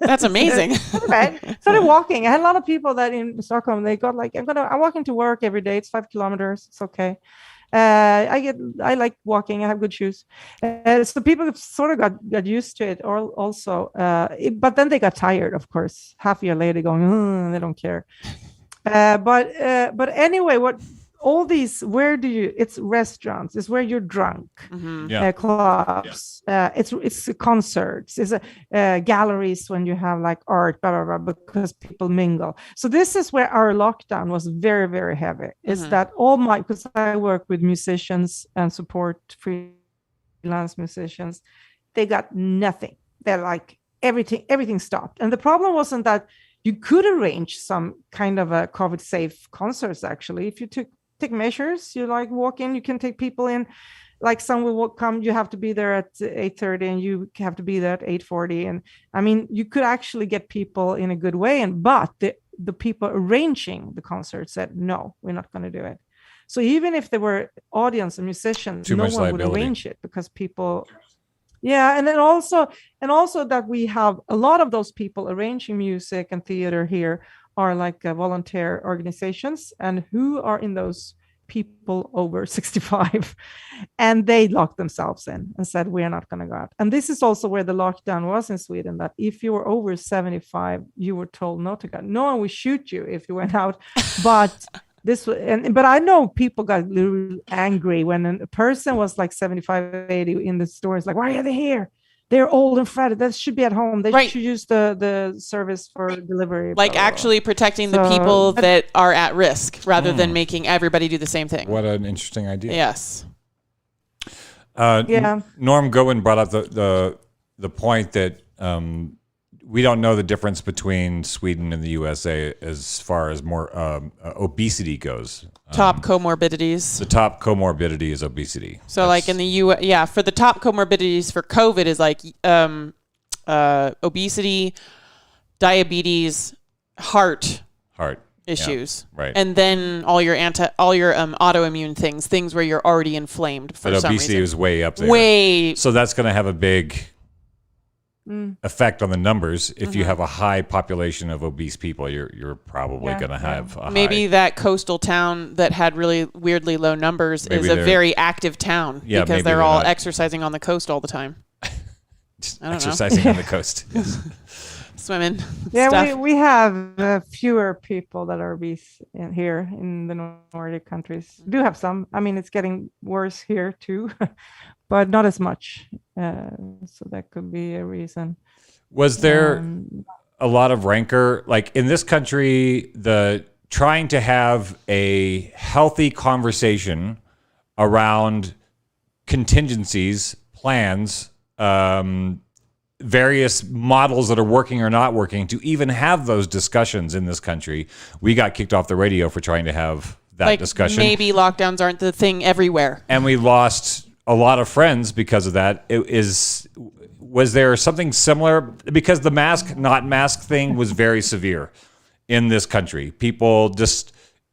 That's amazing. Started walking. I had a lot of people that in Stockholm, they got like, I'm walking to work every day. It's 5 kilometers. It's okay. I like walking. I have good shoes. So people sort of got used to it also. But then they got tired, of course. Half a year later going, they don't care. But anyway, all these, it's restaurants, it's where you're drunk, clubs, it's concerts, it's galleries when you have like art, blah, blah, blah, because people mingle. So this is where our lockdown was very, very heavy. Is that because I work with musicians and support freelance musicians, they got nothing. They're like, everything stopped. And the problem wasn't that you could arrange some kind of a COVID safe concerts, actually, if you take measures. You like walk in, you can take people in, like someone will come, you have to be there at 8:30 and you have to be there at 8:40. And I mean, you could actually get people in a good way. But the people arranging the concert said, no, we're not going to do it. So even if there were audience and musicians, no one would arrange it because people. Yeah, and then also that we have a lot of those people arranging music and theater here are like volunteer organizations, and who are in those people over 65, and they locked themselves in and said, we're not going to go out. And this is also where the lockdown was in Sweden, that if you were over 75, you were told not to go. No one would shoot you if you went out, but but I know people got a little angry when a person was like 75, 80 in the stores, like, why are they here? They're old and fat. That should be at home. They should use the service for delivery. Like actually protecting the people that are at risk rather than making everybody do the same thing. What an interesting idea. Yes. Norm Gowen brought up the point that we don't know the difference between Sweden and the USA as far as more obesity goes. Top comorbidities. The top comorbidity is obesity. So like in the US, for the top comorbidities for COVID is like obesity, diabetes, heart issues. Yeah, right. And then all your autoimmune things where you're already inflamed for some reason. But obesity is way up there. So that's going to have a big effect on the numbers. If you have a high population of obese people, you're probably going to have a maybe that coastal town that had really weirdly low numbers is a very active town because they're all exercising on the coast all the time. Exercising on the coast. Yes. swimming. Yeah, stuff. we have fewer people that are obese here in the Nordic countries. We do have some. I mean, it's getting worse here too, but not as much. So that could be a reason. Was there a lot of rancor? Like in this country, the trying to have a healthy conversation around contingencies, plans, various models that are working or not working, to even have those discussions in this country. We got kicked off the radio for trying to have that discussion. Maybe lockdowns aren't the thing everywhere. And we lost a lot of friends because of that. Was there something similar? Because the mask, not mask thing was very severe in this country. People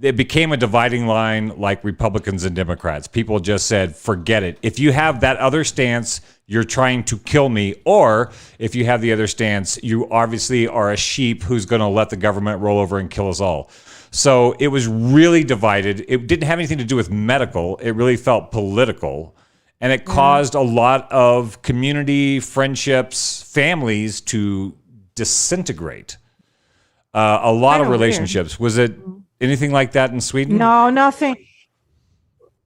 it became a dividing line like Republicans and Democrats. People just said, forget it. If you have that other stance, you're trying to kill me. Or if you have the other stance, you obviously are a sheep who's going to let the government roll over and kill us all. So it was really divided. It didn't have anything to do with medical. It really felt political. And it caused a lot of community, friendships, families to disintegrate. A lot of relationships. Weird. Was it anything like that in Sweden? No, nothing.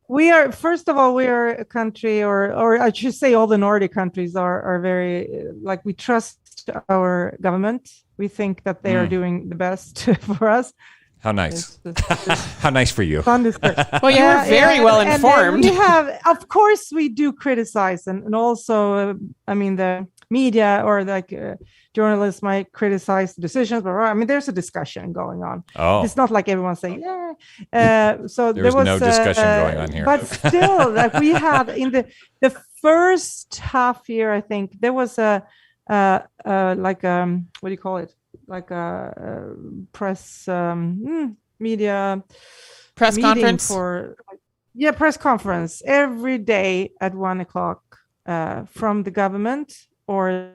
We are, first of all, we are a country, or I should say all the Nordic countries are very, like, we trust our government. We think that they are doing the best for us. How nice. How nice for you. Well, you were very well informed. And we have, of course, we do criticize, and also, I mean, the media or like journalists might criticize the decisions, but I mean, there's a discussion going on. Oh. It's not like everyone's saying, yeah. So there was no discussion going on here. But still, like we had in the first half year, I think there was a like what do you call it? Like a press media press conference press conference every day at 1:00 from the government or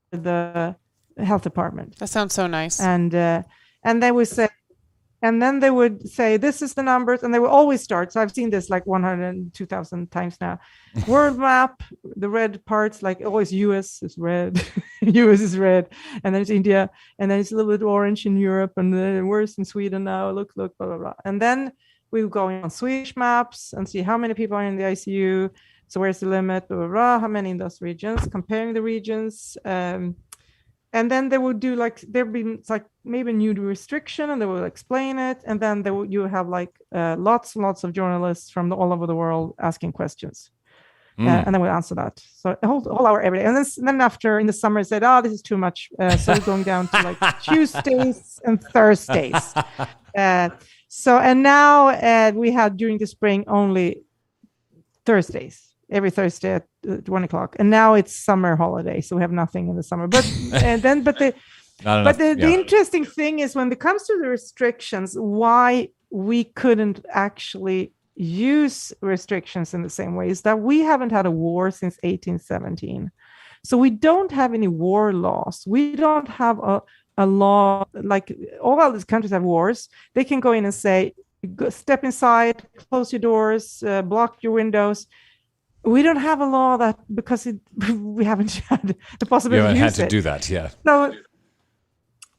the health department. That sounds so nice. And they would say, and then they would say, this is the numbers, and they would always start. So I've seen this like 102,000 times now. World map, the red parts, like always US is red, US is red, and then it's India, and then it's a little bit orange in Europe, and then worse in Sweden now, look, blah, blah, blah. And then we would go on Swedish maps and see how many people are in the ICU, so where's the limit, blah, blah, blah, how many in those regions, comparing the regions, and then they would do like, there'd be like maybe a new restriction, and they would explain it. And then you have like lots and lots of journalists from all over the world asking questions. And then we answer that. So a whole hour every day. And then after in the summer, said, oh, this is too much. So we're going down to like Tuesdays and Thursdays. And now we had during the spring only Thursdays. Every Thursday at 1:00, and now it's summer holiday, so we have nothing in the summer. But the interesting thing is when it comes to the restrictions, why we couldn't actually use restrictions in the same way is that we haven't had a war since 1817, so we don't have any war laws. We don't have a law like all of these countries have wars. They can go in and say, step inside, close your doors, block your windows. We don't have a law that because we haven't had the possibility. You haven't had to do that, yeah.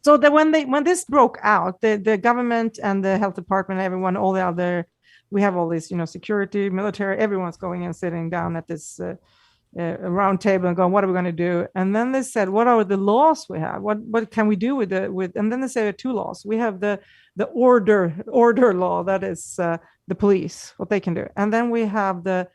So that when this broke out, the government and the health department, everyone, all the other, we have all this, security, military, everyone's going and sitting down at this round table and going, what are we going to do? And then they said, what are the laws we have? What can we do with? And then they say two laws. We have the order law, that is the police, what they can do, and then we have the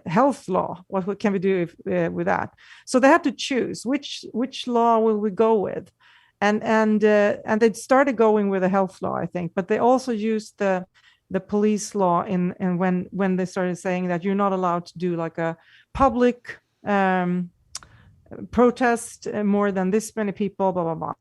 health law. What can we do with that? So they had to choose which law will we go with, and they started going with the health law, I think, but they also used the police law when they started saying that you're not allowed to do like a public protest more than this many people, blah blah blah.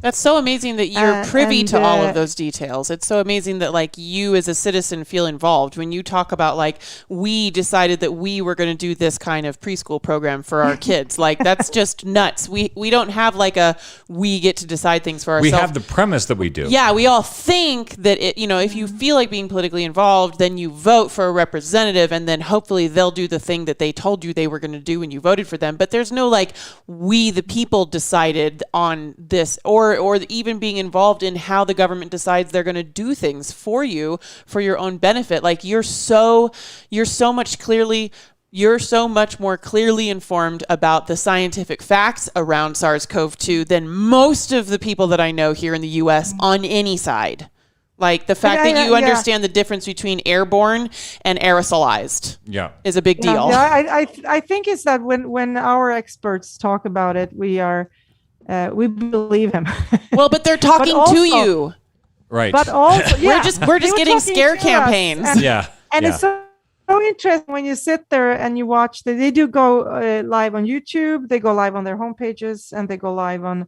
That's so amazing that you're privy to all of those details. It's so amazing that like you as a citizen feel involved when you talk about like we decided that we were going to do this kind of preschool program for our kids. Like that's just nuts. We don't have like we get to decide things for ourselves. We have the premise that we do. Yeah, we all think that if you feel like being politically involved, then you vote for a representative and then hopefully they'll do the thing that they told you they were going to do when you voted for them. But there's no like we the people decided on this. Or even being involved in how the government decides they're going to do things for you for your own benefit. Like you're so much more clearly informed about the scientific facts around SARS-CoV-2 than most of the people that I know here in the US on any side. Like the fact that you understand the difference between airborne and aerosolized is a big deal. I think it's that when our experts talk about it, we believe him. Well, but they're talking to you. Right. But also, we're just getting scare campaigns. And it's so interesting when you sit there and you watch. They do go live on YouTube. They go live on their homepages, and they go live on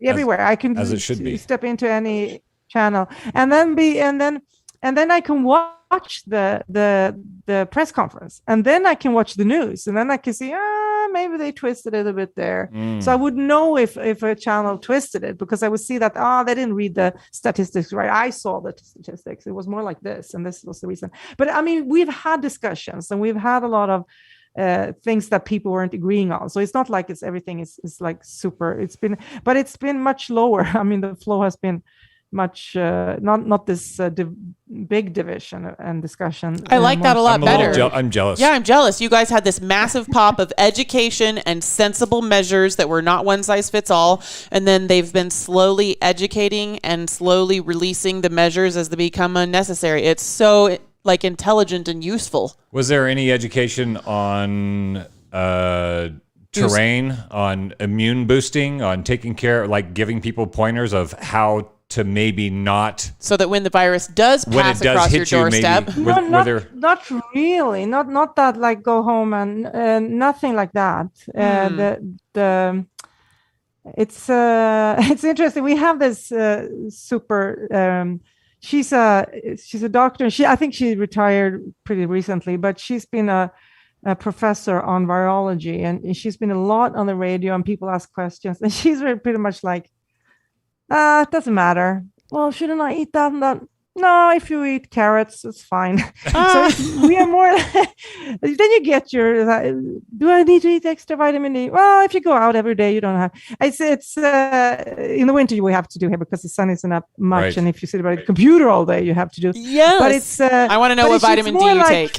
everywhere. I can as it should be. Step into any channel, and then I can watch the press conference, and then I can watch the news, and then I can see maybe they twisted it a bit there. So I would know if a channel twisted it because I would see that they didn't read the statistics right. I saw the statistics. It was more like this, and this was the reason. But I mean, we've had discussions and we've had a lot of things that people weren't agreeing on. So it's not like everything is like super. It's been much lower. I mean, the flow has been much not this big division and discussion. I like that a lot better. I'm jealous. Yeah, I'm jealous. You guys had this massive pop of education and sensible measures that were not one size fits all, and then they've been slowly educating and slowly releasing the measures as they become unnecessary. It's so like intelligent and useful. Was there any education on terrain, on immune boosting, on taking care, like giving people pointers of how to maybe not, so that when the virus does pass across your doorstep, not really, not that like go home and nothing like that. It's interesting. We have this super. She's a doctor. I think she retired pretty recently, but she's been a professor on virology, and she's been a lot on the radio, and people ask questions, and she's pretty much like, it doesn't matter. Well, shouldn't I eat that and that? No, if you eat carrots, it's fine. So we are more. Then you get your. Do I need to eat extra vitamin D? Well, if you go out every day, you don't have. It's in the winter you have to do here because the sun isn't up much, right. And if you sit by the computer all day, you have to do. Yes, but it's. I want to know what vitamin D you take.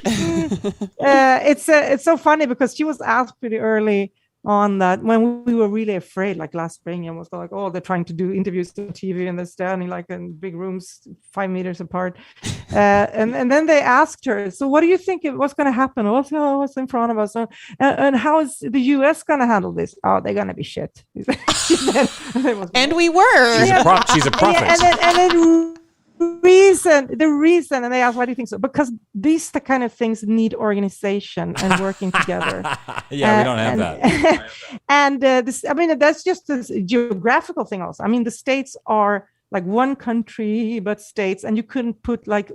It's so funny because she was asked pretty early on that when we were really afraid, like last spring, and was like, they're trying to do interviews on TV and they're standing like in big rooms 5 meters apart, and then they asked her, so what do you think what's going to happen? What's in front of us? And how is the US going to handle this? Oh, they're going to be shit. And we were. She's a prophet. The reason, and they asked, why do you think so? Because these the kind of things need organization and working together. We don't have that. And that's just a geographical thing also. I mean, the states are like one country, but states, and you couldn't put like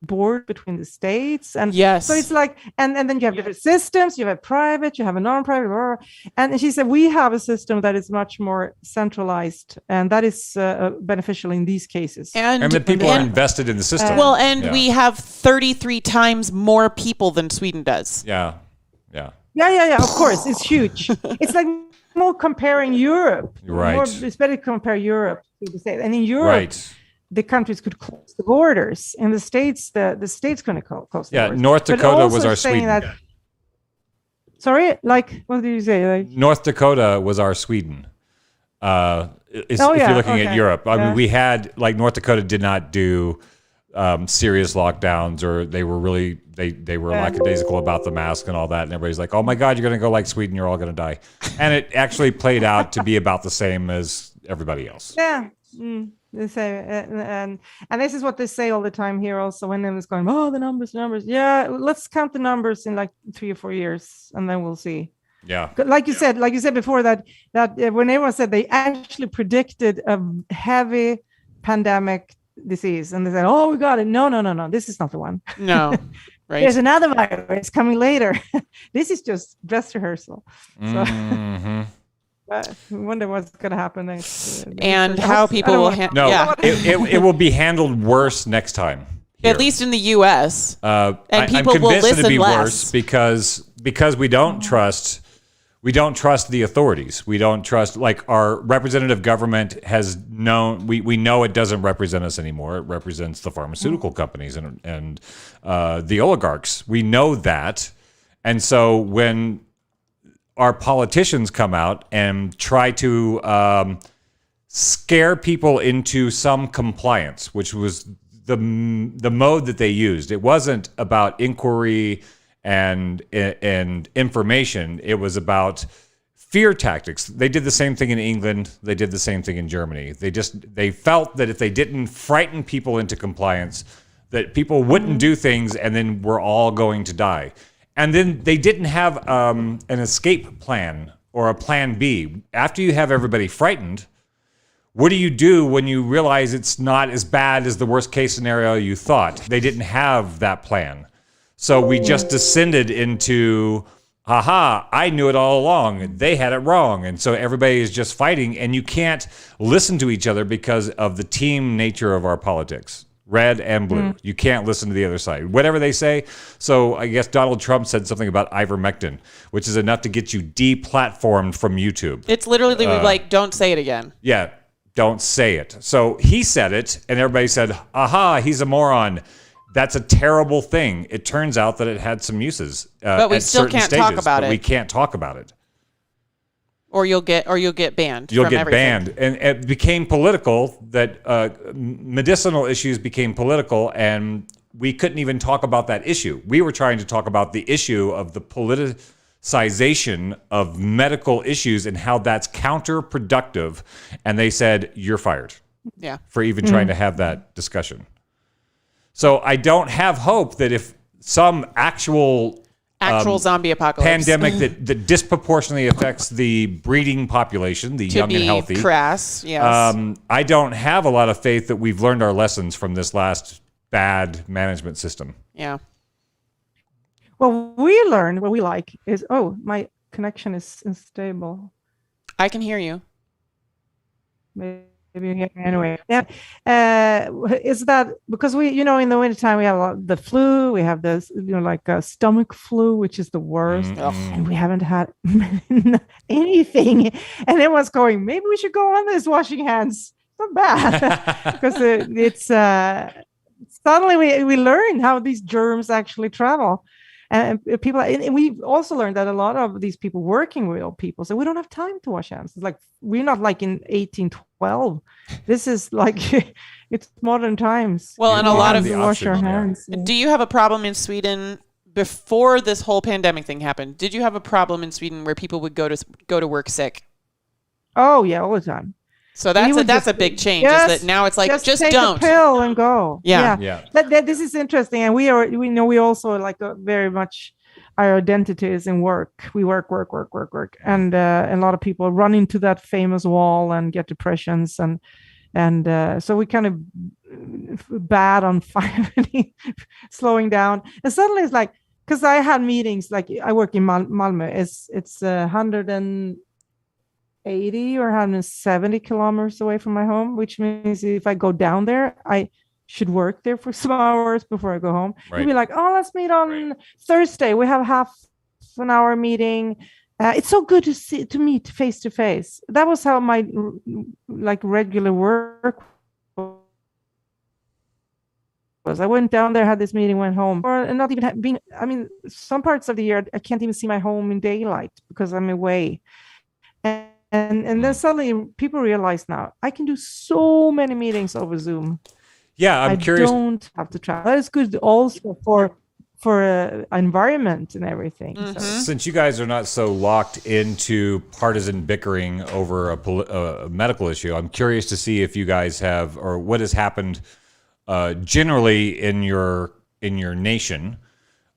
board between the states, and yes, so it's like, and then you have different systems. You have private, you have a non-private, and she said we have a system that is much more centralized, and that is beneficial in these cases. And the people are invested in the system. We have 33 times more people than Sweden does. Yeah. Of course, it's huge. It's like more comparing Europe. Right. It's better to compare Europe to the States, and in Europe. Right. The countries could close the borders. In the States, the states going to close the borders. North Dakota was our Sweden. Sorry, like, what did you say? Like, North Dakota was our Sweden. If you're looking at Europe, I mean, we had, like, North Dakota did not do serious lockdowns, or they were really, they were lackadaisical about the mask and all that. And everybody's like, oh my God, you're going to go like Sweden, you're all going to die. And it actually played out to be about the same as everybody else. Yeah. They say, and this is what they say all the time here also when everyone's going, the numbers. Yeah, let's count the numbers in like 3 or 4 years and then we'll see. Yeah. Like you said before, that when everyone said they actually predicted a heavy pandemic disease, and they said, "Oh, we got it." No, this is not the one. No, right. There's another virus coming later. This is just dress rehearsal. So I wonder what's going to happen next. And how people will it will be handled worse next time. Here. At least in the U.S. And people I'm will convinced listen it'll be less worse because we don't trust the authorities. We don't trust, like, our representative government has known. We know it doesn't represent us anymore. It represents the pharmaceutical companies and the oligarchs. We know that, and so when our politicians come out and try to scare people into some compliance, which was the mode that they used. It wasn't about inquiry and information. It was about fear tactics. They did the same thing in England. They did the same thing in Germany. They felt that if they didn't frighten people into compliance, that people wouldn't do things, and then we're all going to die. And then they didn't have an escape plan or a plan B. After you have everybody frightened, what do you do when you realize it's not as bad as the worst case scenario you thought? They didn't have that plan. So we just descended into, I knew it all along. They had it wrong. And so everybody is just fighting, and you can't listen to each other because of the team nature of our politics. Red and blue. You can't listen to the other side. Whatever they say. So I guess Donald Trump said something about ivermectin, which is enough to get you deplatformed from YouTube. It's literally like, don't say it again. Yeah, don't say it. So he said it, and everybody said, he's a moron. That's a terrible thing. It turns out that it had some uses. But we still can't talk about it. We can't talk about it. Or you'll get banned. You'll from get everything. banned, and it became political. That medicinal issues became political, and we couldn't even talk about that issue. We were trying to talk about the issue of the politicization of medical issues and how that's counterproductive. And they said, "You're fired." Yeah. For even trying to have that discussion. So I don't have hope that if some actual zombie apocalypse pandemic that disproportionately affects the breeding population, the young and healthy. Crass, yes. I don't have a lot of faith that we've learned our lessons from this last bad management system. Yeah. Well, we learned what we like is, my connection is unstable. I can hear you. Maybe you hear me anyway. Yeah. Is that because we, in the wintertime, we have the flu, we have this, like a stomach flu, which is the worst. And we haven't had anything. And everyone's going, maybe we should go on this washing hands. Not bad. Because it's suddenly we learn how these germs actually travel. And people, and we also learned that a lot of these people working with old people, so we don't have time to wash hands. It's like we're not like in 1812. This is like it's modern times. Well, and a lot of wash our hands. Do you have a problem in Sweden before this whole pandemic thing happened? Did you have a problem in Sweden where people would go to work sick? Oh yeah, all the time. So that's a big change. Is that now it's like just take don't a pill and go. Yeah. This is interesting, and we know we also like very much our identity is in work. We work, and a lot of people run into that famous wall and get depressions, and so we kind of bad on finally slowing down. And suddenly it's like, because I had meetings, like I work in Malmö. It's 180 or 170 kilometers away from my home, which means if I go down there, I should work there for some hours before I go home. Right. You'd be like, let's meet on Thursday. We have half an hour meeting. It's so good to meet face to face. That was how my regular work was. I went down there, had this meeting, went home, or not even some parts of the year I can't even see my home in daylight because I'm away. And then suddenly people realize now I can do so many meetings over Zoom. Yeah, I'm curious. I don't have to travel. That is good also for environment and everything. Mm-hmm. So. Since you guys are not so locked into partisan bickering over a medical issue, I'm curious to see if you guys have, or what has happened generally in your nation.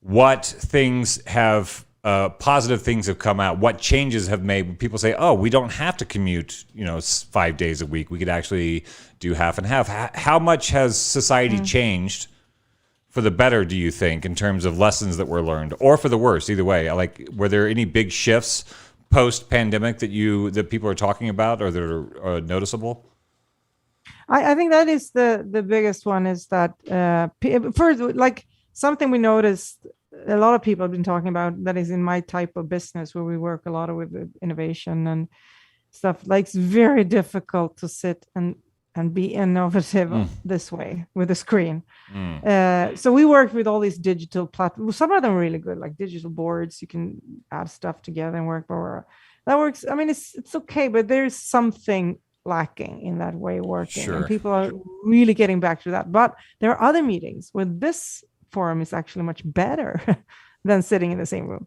What things have positive things have come out? What changes have made people say, oh, we don't have to commute, 5 days a week. We could actually do half and half. How much has society changed for the better, do you think, in terms of lessons that were learned, or for the worse? Either way, like, were there any big shifts post-pandemic that people are talking about or that are noticeable? I think that is the biggest one, is that first, like, something we noticed a lot of people have been talking about, that is in my type of business where we work a lot with innovation and stuff, like, it's very difficult to sit and be innovative this way with a screen. So we work with all these digital platforms. Some of them are really good, like digital boards. You can add stuff together and work more. That works. I mean, it's okay, but there's something lacking in that way of working. Sure. And people are really getting back to that. But there are other meetings where this forum is actually much better than sitting in the same room.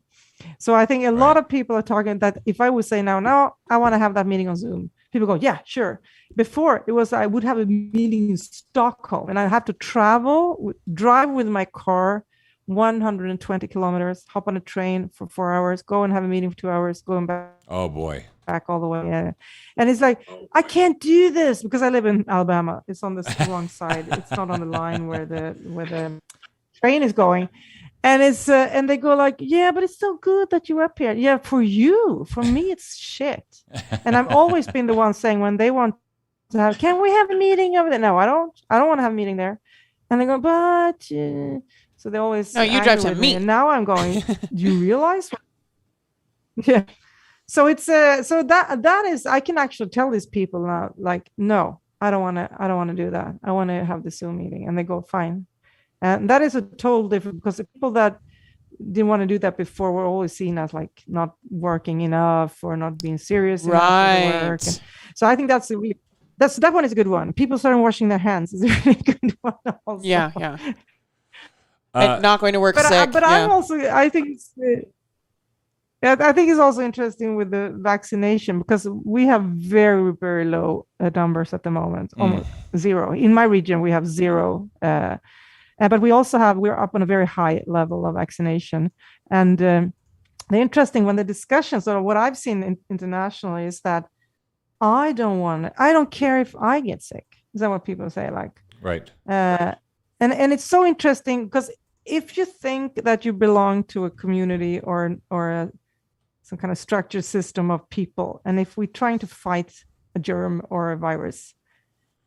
So I think a lot of people are talking that if I would say now I want to have that meeting on Zoom, people go, yeah, sure. Before, it was I would have a meeting in Stockholm and I have to drive with my car 120 kilometers, hop on a train for 4 hours, go and have a meeting for 2 hours, going back. Oh boy. Back all the way. Yeah. And it's like, I can't do this because I live in Alabama. It's on the wrong side. It's not on the line where the train is going. And it's and they go like, yeah, but it's so good that you're up here. Yeah, for you. For me, it's shit. And I've always been the one saying, when they want to have, can we have a meeting over there? No, I don't want to have a meeting there. And they go, but so they always, no, you drive to me. And now I'm going, do you realize? Yeah. So it's so that is, I can actually tell these people now, like, no, I don't want to do that. I want to have the Zoom meeting. And they go, fine. And that is a total different, because the people that didn't want to do that before were always seen as like not working enough or not being serious enough for the work. And so I think that one is a good one. People starting washing their hands is a really good one also. Yeah. And not going to work sick. But I'm also, I think it's also interesting with the vaccination, because we have very, very low numbers at the moment, almost zero. In my region, we have zero. But we're up on a very high level of vaccination. And the interesting when the discussions, or what I've seen internationally, is that I don't care if I get sick. Is that what people say? Like, right. And it's so interesting, because if you think that you belong to a community or some kind of structured system of people, and if we're trying to fight a germ or a virus,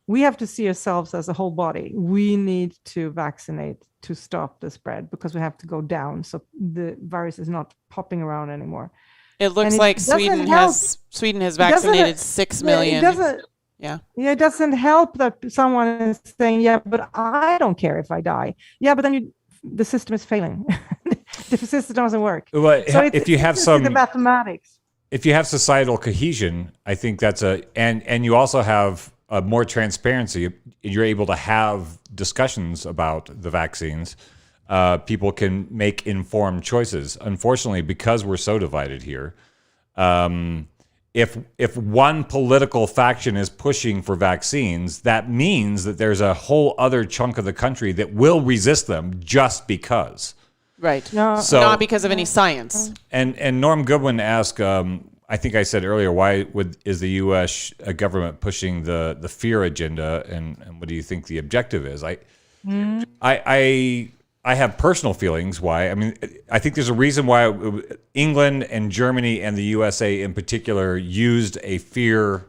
we have to see ourselves as a whole body. We need to vaccinate to stop the spread, because we have to go down so the virus is not popping around anymore. It looks like Sweden has vaccinated 6 million. It doesn't help that someone is saying, yeah, but I don't care if I die. Yeah, but then the system is failing. The system doesn't work. Well, so if you have some the mathematics, if you have societal cohesion, I think that's and you also have more transparency. You're able to have discussions about the vaccines. People can make informed choices. Unfortunately, because we're so divided here, if one political faction is pushing for vaccines, that means that there's a whole other chunk of the country that will resist them just because. Right. No, so, not because of any science. And Norm Goodwin asked, I think I said earlier, why is the U.S. government pushing the fear agenda, and what do you think the objective is? I have personal feelings why. I mean, I think there's a reason why England and Germany and the USA in particular used a fear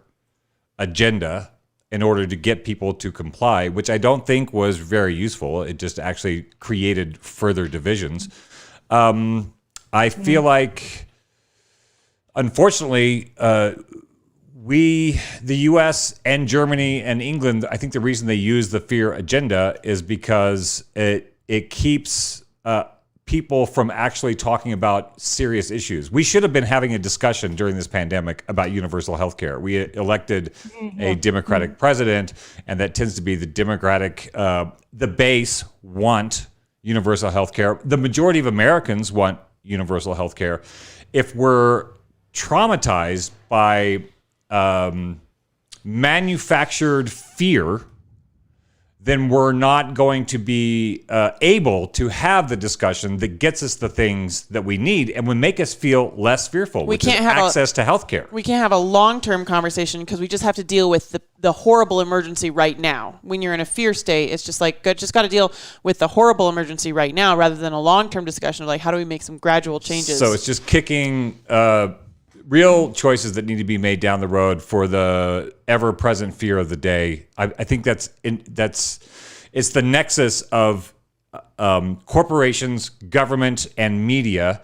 agenda in order to get people to comply, which I don't think was very useful. It just actually created further divisions. I feel like, unfortunately, the U.S. and Germany and England, I think the reason they use the fear agenda is because it keeps people from actually talking about serious issues. We should have been having a discussion during this pandemic about universal health care. We elected a Democratic president, and that tends to be the Democratic, the base want universal health care. The majority of Americans want universal health care. If we're traumatized by manufactured fear, then we're not going to be able to have the discussion that gets us the things that we need and would make us feel less fearful, which is access to healthcare. We can't have a long-term conversation because we just have to deal with the horrible emergency right now. When you're in a fear state, it's just like, just got to deal with the horrible emergency right now rather than a long-term discussion of like, how do we make some gradual changes? So it's just kicking real choices that need to be made down the road for the ever-present fear of the day. I think it's the nexus of corporations, government, and media.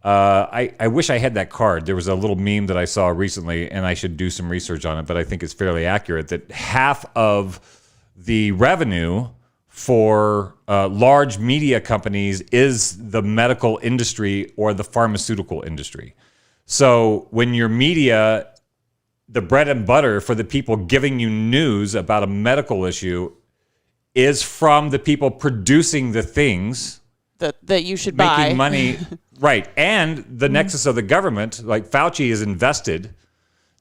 I wish I had that card. There was a little meme that I saw recently, and I should do some research on it, but I think it's fairly accurate that half of the revenue for large media companies is the medical industry or the pharmaceutical industry. So when your media, the bread and butter for the people giving you news about a medical issue is from the people producing the things that you should buy. Making money, right. And the nexus of the government, like Fauci is invested.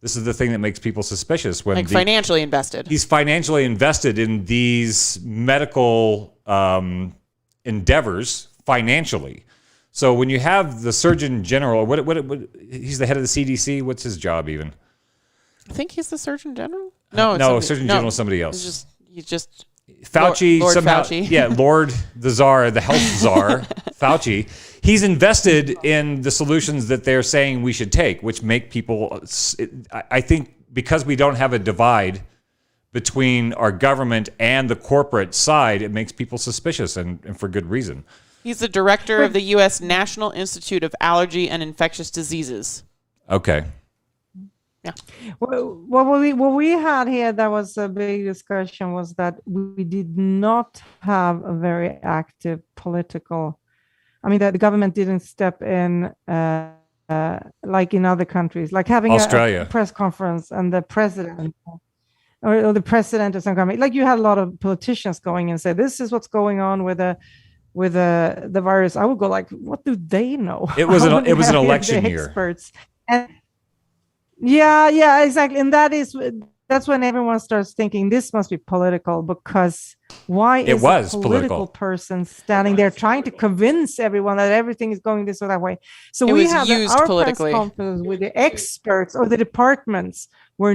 This is the thing that makes people suspicious. When financially invested. He's financially invested in these medical endeavors financially. So when you have the Surgeon General, what he's the head of the CDC. What's his job even? I think he's the Surgeon General. No, Surgeon General is somebody else. He's just Fauci Lord somehow. Fauci. Yeah, Lord the Czar, the health czar, Fauci. He's invested in the solutions that they're saying we should take, which make people. I think because we don't have a divide between our government and the corporate side, it makes people suspicious, and for good reason. He's the director of the U.S. National Institute of Allergy and Infectious Diseases. Okay. Yeah. Well, what we had here that was a big discussion was that we did not have a very active political. I mean, that the government didn't step in like in other countries, like having a press conference and the president or the president of some country. Like you had a lot of politicians going and say, "This is what's going on with the virus." I would go like, "What do they know?" It was an election year. Experts. And yeah, exactly. And that's when everyone starts thinking this must be political, because why is a political person standing there trying to convince everyone that everything is going this or that way? So we have our press conference with the experts or the departments were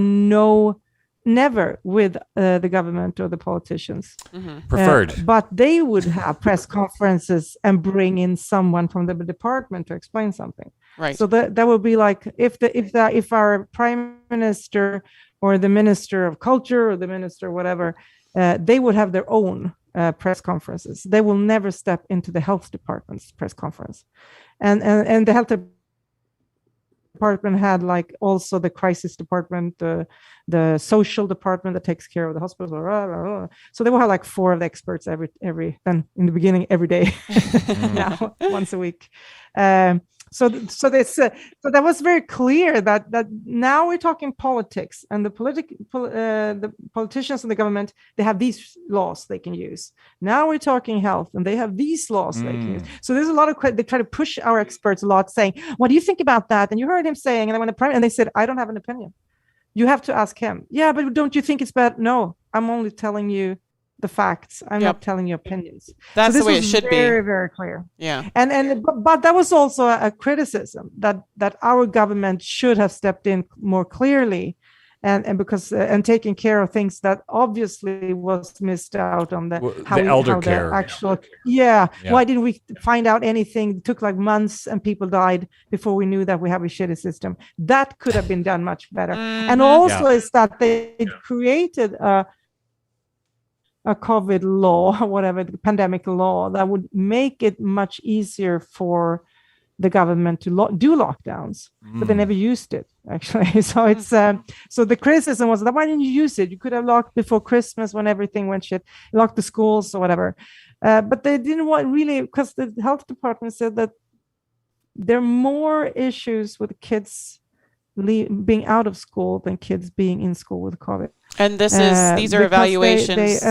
never with the government or the politicians. Mm-hmm. Preferred. But they would have press conferences and bring in someone from the department to explain something. Right. So that would be like if our prime minister or the minister of culture or the minister whatever, they would have their own press conferences. They will never step into the health department's press conference, and the health department had like also the crisis department, the social department that takes care of the hospital. So they will have like 4 of the experts every then in the beginning every day, now once a week. So that was very clear that now we're talking politics, and the politicians and the government, they have these laws they can use. Now we're talking health, and they have these laws they can use. So there's a lot of they try to push our experts a lot, saying, "What do you think about that?" And you heard him saying, and then when they said, "I don't have an opinion," you have to ask him. Yeah, but don't you think it's bad? No, I'm only telling you the facts. I'm not telling you opinions. That's the way it should be. Very, very clear. Yeah. But that was also a criticism that our government should have stepped in more clearly, and because taking care of things that obviously was missed out on the elder care. Why didn't we find out anything? It took like months and people died before we knew that we have a shitty system. That could have been done much better. And also is that they created a COVID law, whatever, the pandemic law, that would make it much easier for the government to do lockdowns, but they never used it actually. So it's so the criticism was that why didn't you use it? You could have locked before Christmas when everything went shit, locked the schools or whatever. But they didn't want really, because the health department said that there are more issues with kids being out of school than kids being in school with COVID. And these are evaluations.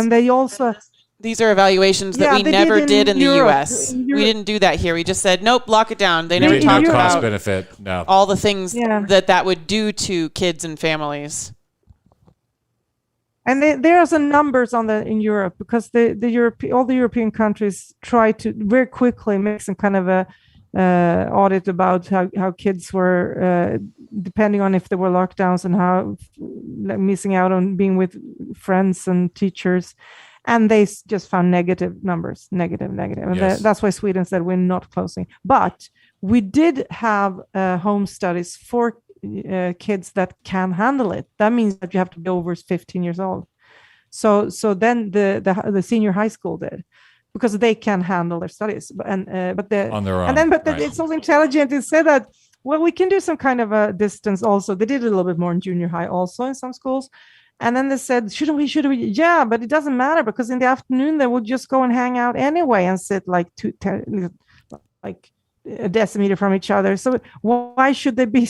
These are evaluations that we never did in the U.S. We didn't do that here. We just said, nope, lock it down. They never talked about cost benefit. No. all the things that would do to kids and families. And there are some numbers on that in Europe, because all the European countries try to very quickly make some kind of a audit about how kids were, depending on if there were lockdowns and how missing out on being with friends and teachers. And they just found negative numbers, negative. And Yes. that's why Sweden said we're not closing. But we did have home studies for kids that can handle it. That means that you have to be over 15 years old. So then the senior high school did, because they can handle their studies, on their own. And then, but right. it's also intelligent to say that, well, we can do some kind of a distance also. They did a little bit more in junior high also in some schools. And then they said, should we? Yeah, but it doesn't matter, because in the afternoon they would just go and hang out anyway and sit like a decimeter from each other. So why should they be?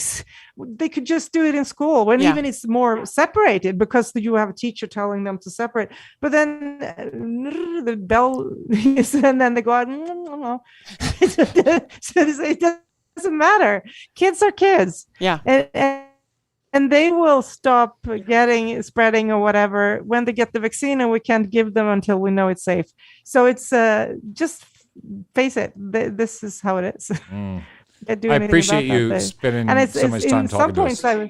They could just do it in school, when even it's more separated, because you have a teacher telling them to separate. But then the bell is, and then they go out. So it doesn't matter. Kids are kids. Yeah. And they will stop spreading or whatever when they get the vaccine, and we can't give them until we know it's safe. So it's just face it. This is how it is. I appreciate you spending so much time talking to us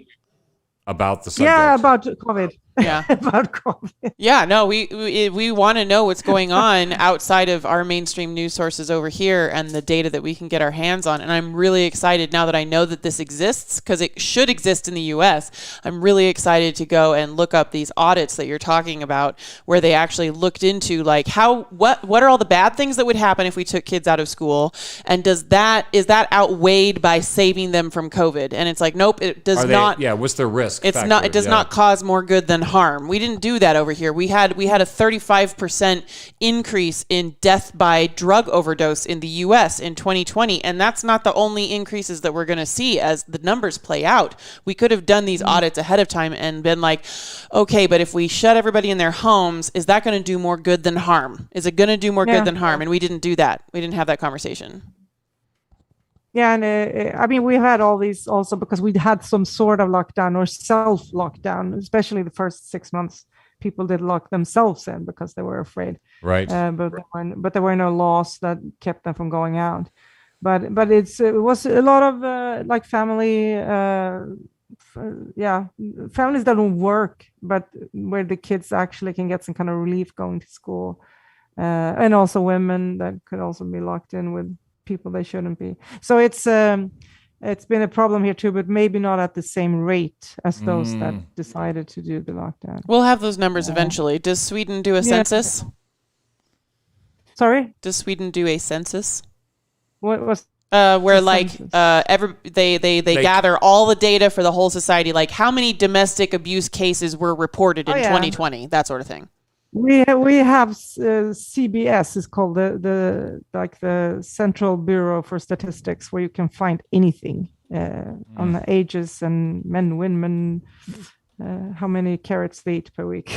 about the subject. Yeah, about COVID. Yeah. About COVID. Yeah, no, we want to know what's going on outside of our mainstream news sources over here and the data that we can get our hands on. And I'm really excited now that I know that this exists, because it should exist in the US. I'm really excited to go and look up these audits that you're talking about, where they actually looked into like what are all the bad things that would happen if we took kids out of school, and is that outweighed by saving them from COVID? And it's like, nope, it does not. Yeah, what's the risk? It's factor? not. It does not cause more good than harm. We didn't do that over here. We had a 35% increase in death by drug overdose in the US in 2020, and that's not the only increases that we're going to see as the numbers play out. We could have done these audits ahead of time and been like, okay, but if we shut everybody in their homes, is that going to do more good than harm? Is it going to do more good than harm? And we didn't do that. We didn't have that conversation. Yeah, and I mean, we had all these also because we had some sort of lockdown or self-lockdown, especially the first 6 months. People did lock themselves in because they were afraid. Right. But there were no laws that kept them from going out. But it was a lot of like family, families that don't work, but where the kids actually can get some kind of relief going to school, and also women that could also be locked in with people they shouldn't be. So it's been a problem here too, but maybe not at the same rate as those that decided to do the lockdown. We'll have those numbers eventually. Does Sweden do a census? Sorry? Does Sweden do a census? What was where like they gather all the data for the whole society, like how many domestic abuse cases were reported in 2020, that sort of thing. We have CBS is called the Central Bureau for Statistics, where you can find anything on the ages and men, women, how many carrots they eat per week.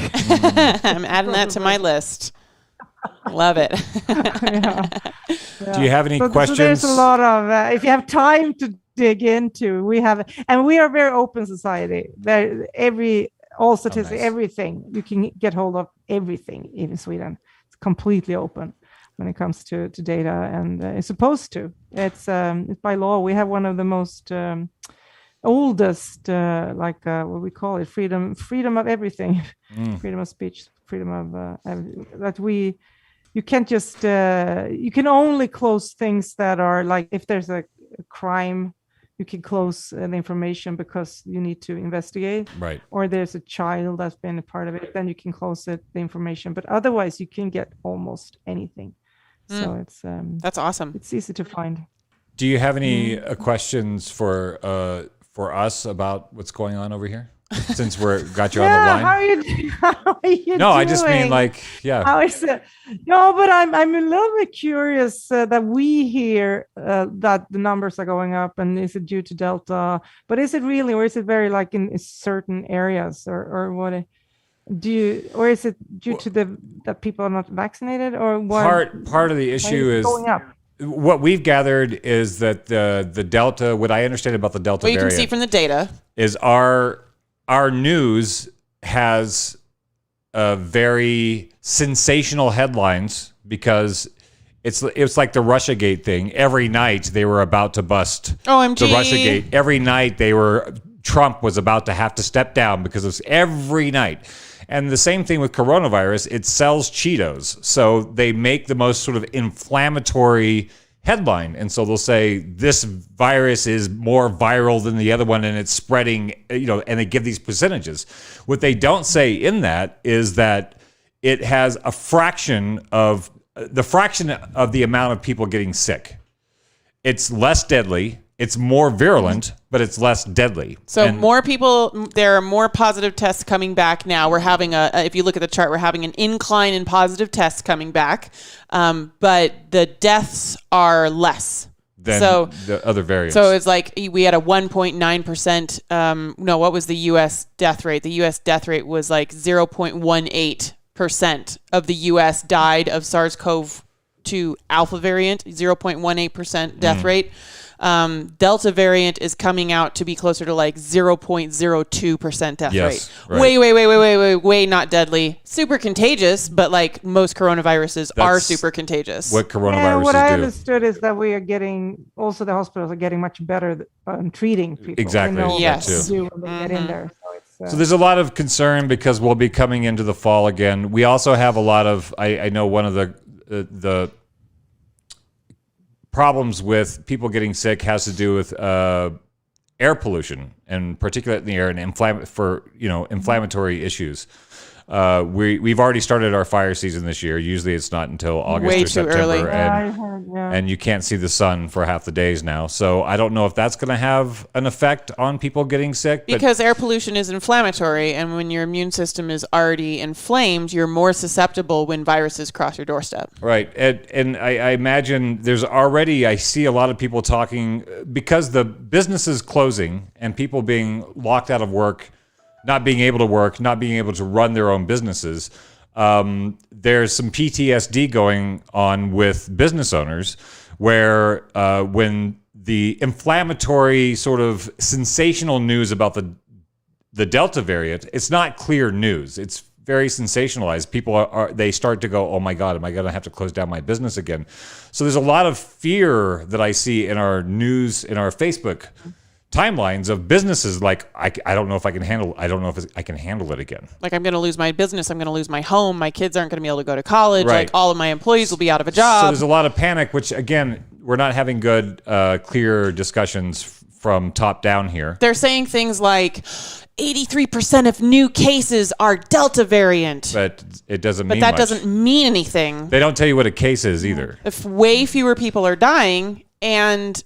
I'm adding that to my list. Love it. Do you have any questions? So there's a lot of if you have time to dig into, we are a very open society. All statistics, everything you can get hold of, everything in Sweden. It's completely open when it comes to data, and it's supposed to. It's by law. We have one of the most oldest, what we call it, freedom of everything, freedom of speech, freedom of you can't just you can only close things that are like, if there's a crime, you can close the information because you need to investigate, right? Or there's a child that's been a part of it, then you can close the information. But otherwise, you can get almost anything. So it's that's awesome. It's easy to find. Do you have any questions for us about what's going on over here? Since got you on the line. How are you no, doing? I just mean How is it? No, but I'm a little bit curious that we hear that the numbers are going up, and is it due to Delta? But is it really, or is it very like in certain areas, or what? Or is it due to that people are not vaccinated, or what? Part of the issue is going up. What we've gathered is that the Delta, what I understand about the Delta variant, you can see from the data, is our news has very sensational headlines because it's like the Russiagate thing. Every night they were about to bust OMG. the Russiagate. Every night Trump was about to have to step down because of every night. And the same thing with coronavirus. It sells Cheetos. So they make the most sort of inflammatory headline. And so they'll say this virus is more viral than the other one and it's spreading, and they give these percentages. What they don't say in that is that it has a fraction of the amount of people getting sick. It's less deadly. It's more virulent, but it's less deadly. So more people, there are more positive tests coming back now. We're having if you look at the chart, we're having an incline in positive tests coming back, but the deaths are less than the other variants. So it's like we had a 1.9%. No, what was the U.S. death rate? The U.S. death rate was like 0.18% of the U.S. died of SARS-CoV-2 alpha variant, 0.18% death rate. Delta variant is coming out to be closer to like 0.02% death rate. Right. Way not deadly. Super contagious, but like most coronaviruses are super contagious. What coronaviruses what I do. understood is that we are getting, also the hospitals are getting much better treating people. Exactly. They know Yes. what to do when they get in there. So there's a lot of concern because we'll be coming into the fall again. We also have a lot of, I know one of the problems with people getting sick has to do with air pollution and particulate in the air and inflammatory issues. We've already started our fire season this year. Usually it's not until August Way or too September, early. and you can't see the sun for half the days now. So I don't know if that's going to have an effect on people getting sick. Because air pollution is inflammatory, and when your immune system is already inflamed, you're more susceptible when viruses cross your doorstep. Right. And I imagine I see a lot of people talking because the business is closing and people being locked out of work, not being able to work, not being able to run their own businesses. There's some PTSD going on with business owners where when the inflammatory sort of sensational news about the Delta variant, it's not clear news. It's very sensationalized. People they start to go, oh my God, am I going to have to close down my business again? So there's a lot of fear that I see in our news, in our Facebook timelines of businesses like I don't know if I can handle it again. Like I'm going to lose my business, I'm going to lose my home, my kids aren't going to be able to go to college, Right. like all of my employees will be out of a job. So there's a lot of panic, which again, we're not having good clear discussions from top down here. They're saying things like 83% of new cases are Delta variant. But it doesn't But mean that much. doesn't mean anything. They don't tell you what a case is either. If way fewer people are dying and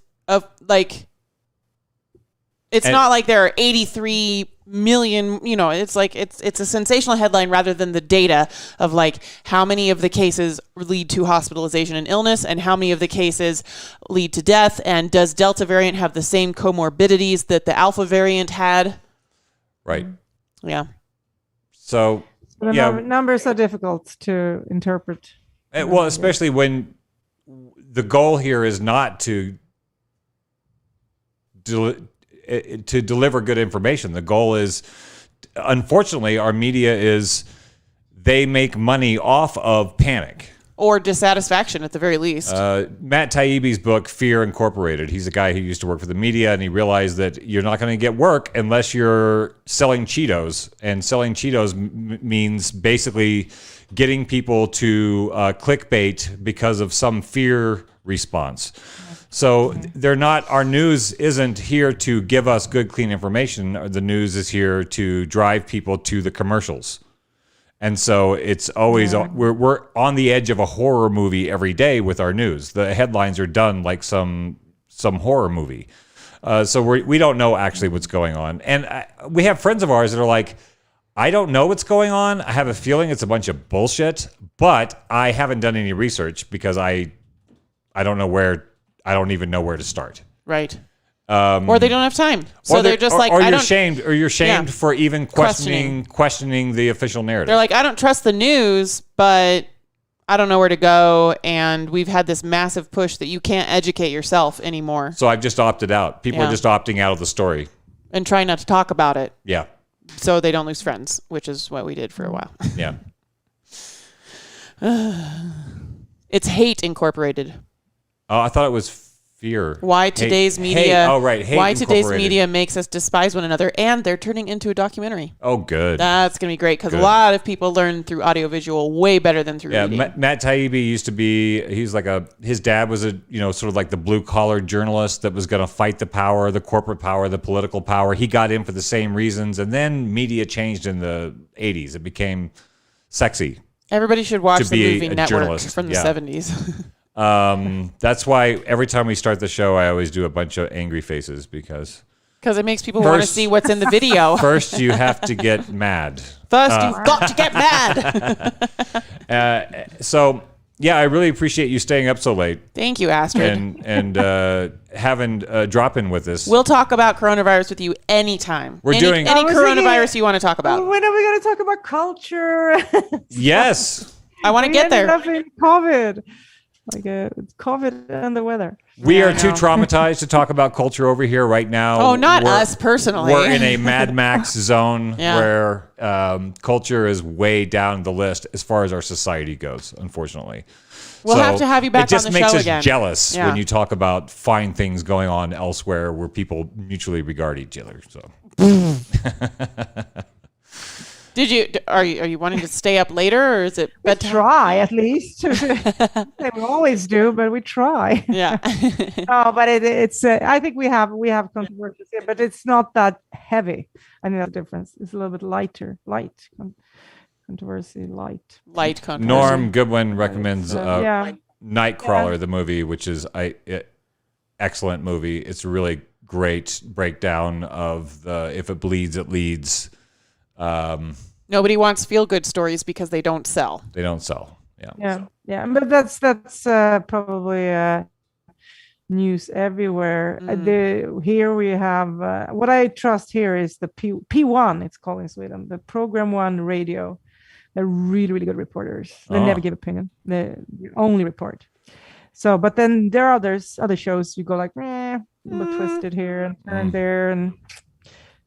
it's not like there are 83 million, it's like it's a sensational headline rather than the data of like how many of the cases lead to hospitalization and illness and how many of the cases lead to death, and does Delta variant have the same comorbidities that the Alpha variant had? Right. Yeah. So numbers are difficult to interpret. Well, especially when the goal here is not to deliver good information. The goal is, unfortunately, our media they make money off of panic. Or dissatisfaction at the very least. Matt Taibbi's book, Fear Incorporated. He's a guy who used to work for the media, and he realized that you're not going to get work unless you're selling Cheetos. And selling Cheetos means basically getting people to clickbait because of some fear response. So our news isn't here to give us good, clean information. The news is here to drive people to the commercials. And so it's always, we're on the edge of a horror movie every day with our news. The headlines are done like some horror movie. So we don't know actually what's going on. And we have friends of ours that are like, I don't know what's going on. I have a feeling it's a bunch of bullshit, but I haven't done any research because I don't even know where to start. Right. Or they don't have time. So they're just like, you're shamed for even questioning the official narrative. They're like, I don't trust the news, but I don't know where to go. And we've had this massive push that you can't educate yourself anymore. So I've just opted out. People are just opting out of the story. And trying not to talk about it. Yeah. so they don't lose friends, which is what we did for a while. Yeah. It's hate incorporated. Oh, I thought it was fear. Why today's media? Oh, right. Hate why today's incorporated. media makes us despise one another, and they're turning into a documentary. Oh, good. That's gonna be great because a lot of people learn through audiovisual way better than through reading. Matt Taibbi used to be. He's like his dad was a sort of like the blue collar journalist that was going to fight the power, the corporate power, the political power. He got in for the same reasons, and then media changed in the 80s. It became sexy. Everybody should watch the movie Network journalist. from the 70s. That's why every time we start the show, I always do a bunch of angry faces because it makes people want to see what's in the video. First, you have to get mad. First, you've got to get mad. So, yeah, I really appreciate you staying up so late. Thank you, Astrid. And having a drop in with us. We'll talk about coronavirus with you anytime. We're doing any coronavirus you want to talk about. When are we going to talk about culture? Yes. I want to get there. COVID. Like COVID and the weather. We are too traumatized to talk about culture over here right now. Oh, not us personally. We're in a Mad Max zone where culture is way down the list as far as our society goes, unfortunately. We'll have to have you back on the show again. It just makes us jealous when you talk about fine things going on elsewhere where people mutually regard each other. So. Are you wanting to stay up later, or is it bedtime? We try, at least. We always do, but we try. Yeah. No, but it's. I think we have controversies here, but it's not that heavy. I think that's the difference. It's a little bit light controversy. Norm Goodwin recommends Nightcrawler, the movie, which is excellent movie. It's a really great breakdown of the if it bleeds, it leads. Nobody wants feel-good stories because they don't sell. They don't sell. Yeah. Yeah. But that's probably news everywhere. Here we have what I trust here is the P1. It's called in Sweden the Program 1 Radio. They're really, really good reporters. They never give opinion. They only report. So, but then there are other shows you go like, a little twisted here and turn there and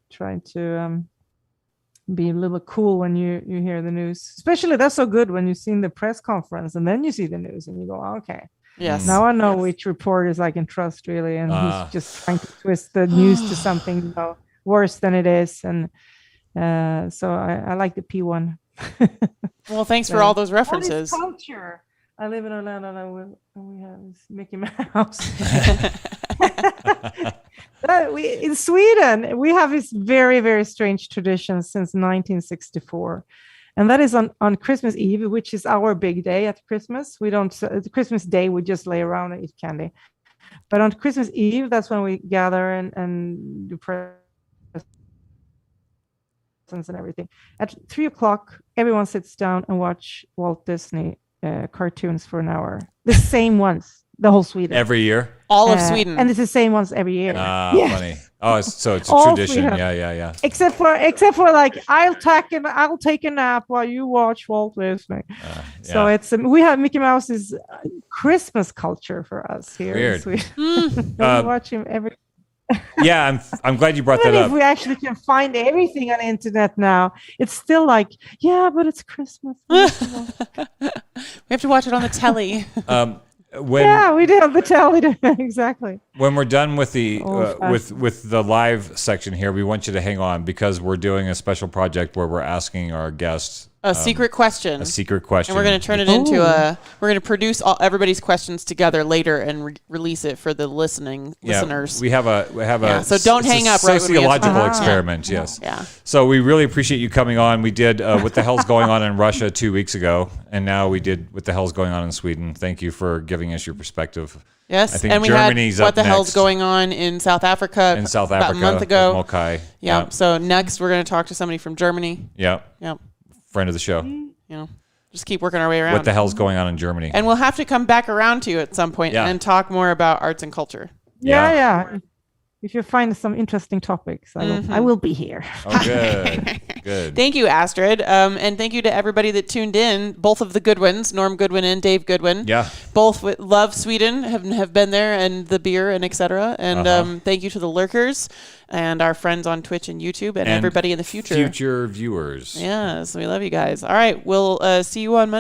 trying to. Be a little cool when you hear the news, especially that's so good when you've seen the press conference and then you see the news and you go, okay, yes, now I know which reporters I can trust really, and who's just trying to twist the news to something worse than it is, and so I like the P1. Well, thanks for all those references. Culture. I live in Orlando and we have this Mickey Mouse. In Sweden, we have this very, very strange tradition since 1964. And that is on Christmas Eve, which is our big day at Christmas. We don't, Christmas Day, we just lay around and eat candy. But on Christmas Eve, that's when we gather and do presents and everything. At 3:00, everyone sits down and watch Walt Disney cartoons for an hour. The same ones, the whole Sweden. Every year? All of Sweden. And it's the same ones every year. Funny. Oh, so it's a tradition. Yeah. Except for like, I'll take a nap while you watch Walt Disney. So it's we have Mickey Mouse is Christmas culture for us here in Sweden. We watch him every. Yeah, I'm glad you brought that up. If we actually can find everything on the internet now, it's still like, but it's Christmas. We have to watch it on the telly. We did on the telly. Exactly. When we're done with the with the live section here, we want you to hang on because we're doing a special project where we're asking our guests a secret question. A secret question. And we're going to turn it into we're going to produce everybody's questions together later and release it for the listeners. We have a so don't hang up right when we sociological experiment. Yes. Yeah. So we really appreciate you coming on. We did What the Hell's Going On in Russia 2 weeks ago, and now we did What the Hell's Going On in Sweden. Thank you for giving us your perspective. Yes, I think and we Germany's had What the up Hell's next. Going On in South Africa about a month ago. Mokai. Yeah. So next we're going to talk to somebody from Germany. Yeah. Friend of the show. Just keep working our way around. What the hell's going on in Germany? And we'll have to come back around to you at some point and talk more about arts and culture. Yeah. if you find some interesting topics, I will be here. Oh, good. Good. Thank you, Astrid. And thank you to everybody that tuned in, both of the Goodwins, Norm Goodwin and Dave Goodwin. Yeah. Both love Sweden, have been there, and the beer and etc. And thank you to the lurkers and our friends on Twitch and YouTube and everybody in the future. Future viewers. Yes, we love you guys. All right, we'll see you on Monday.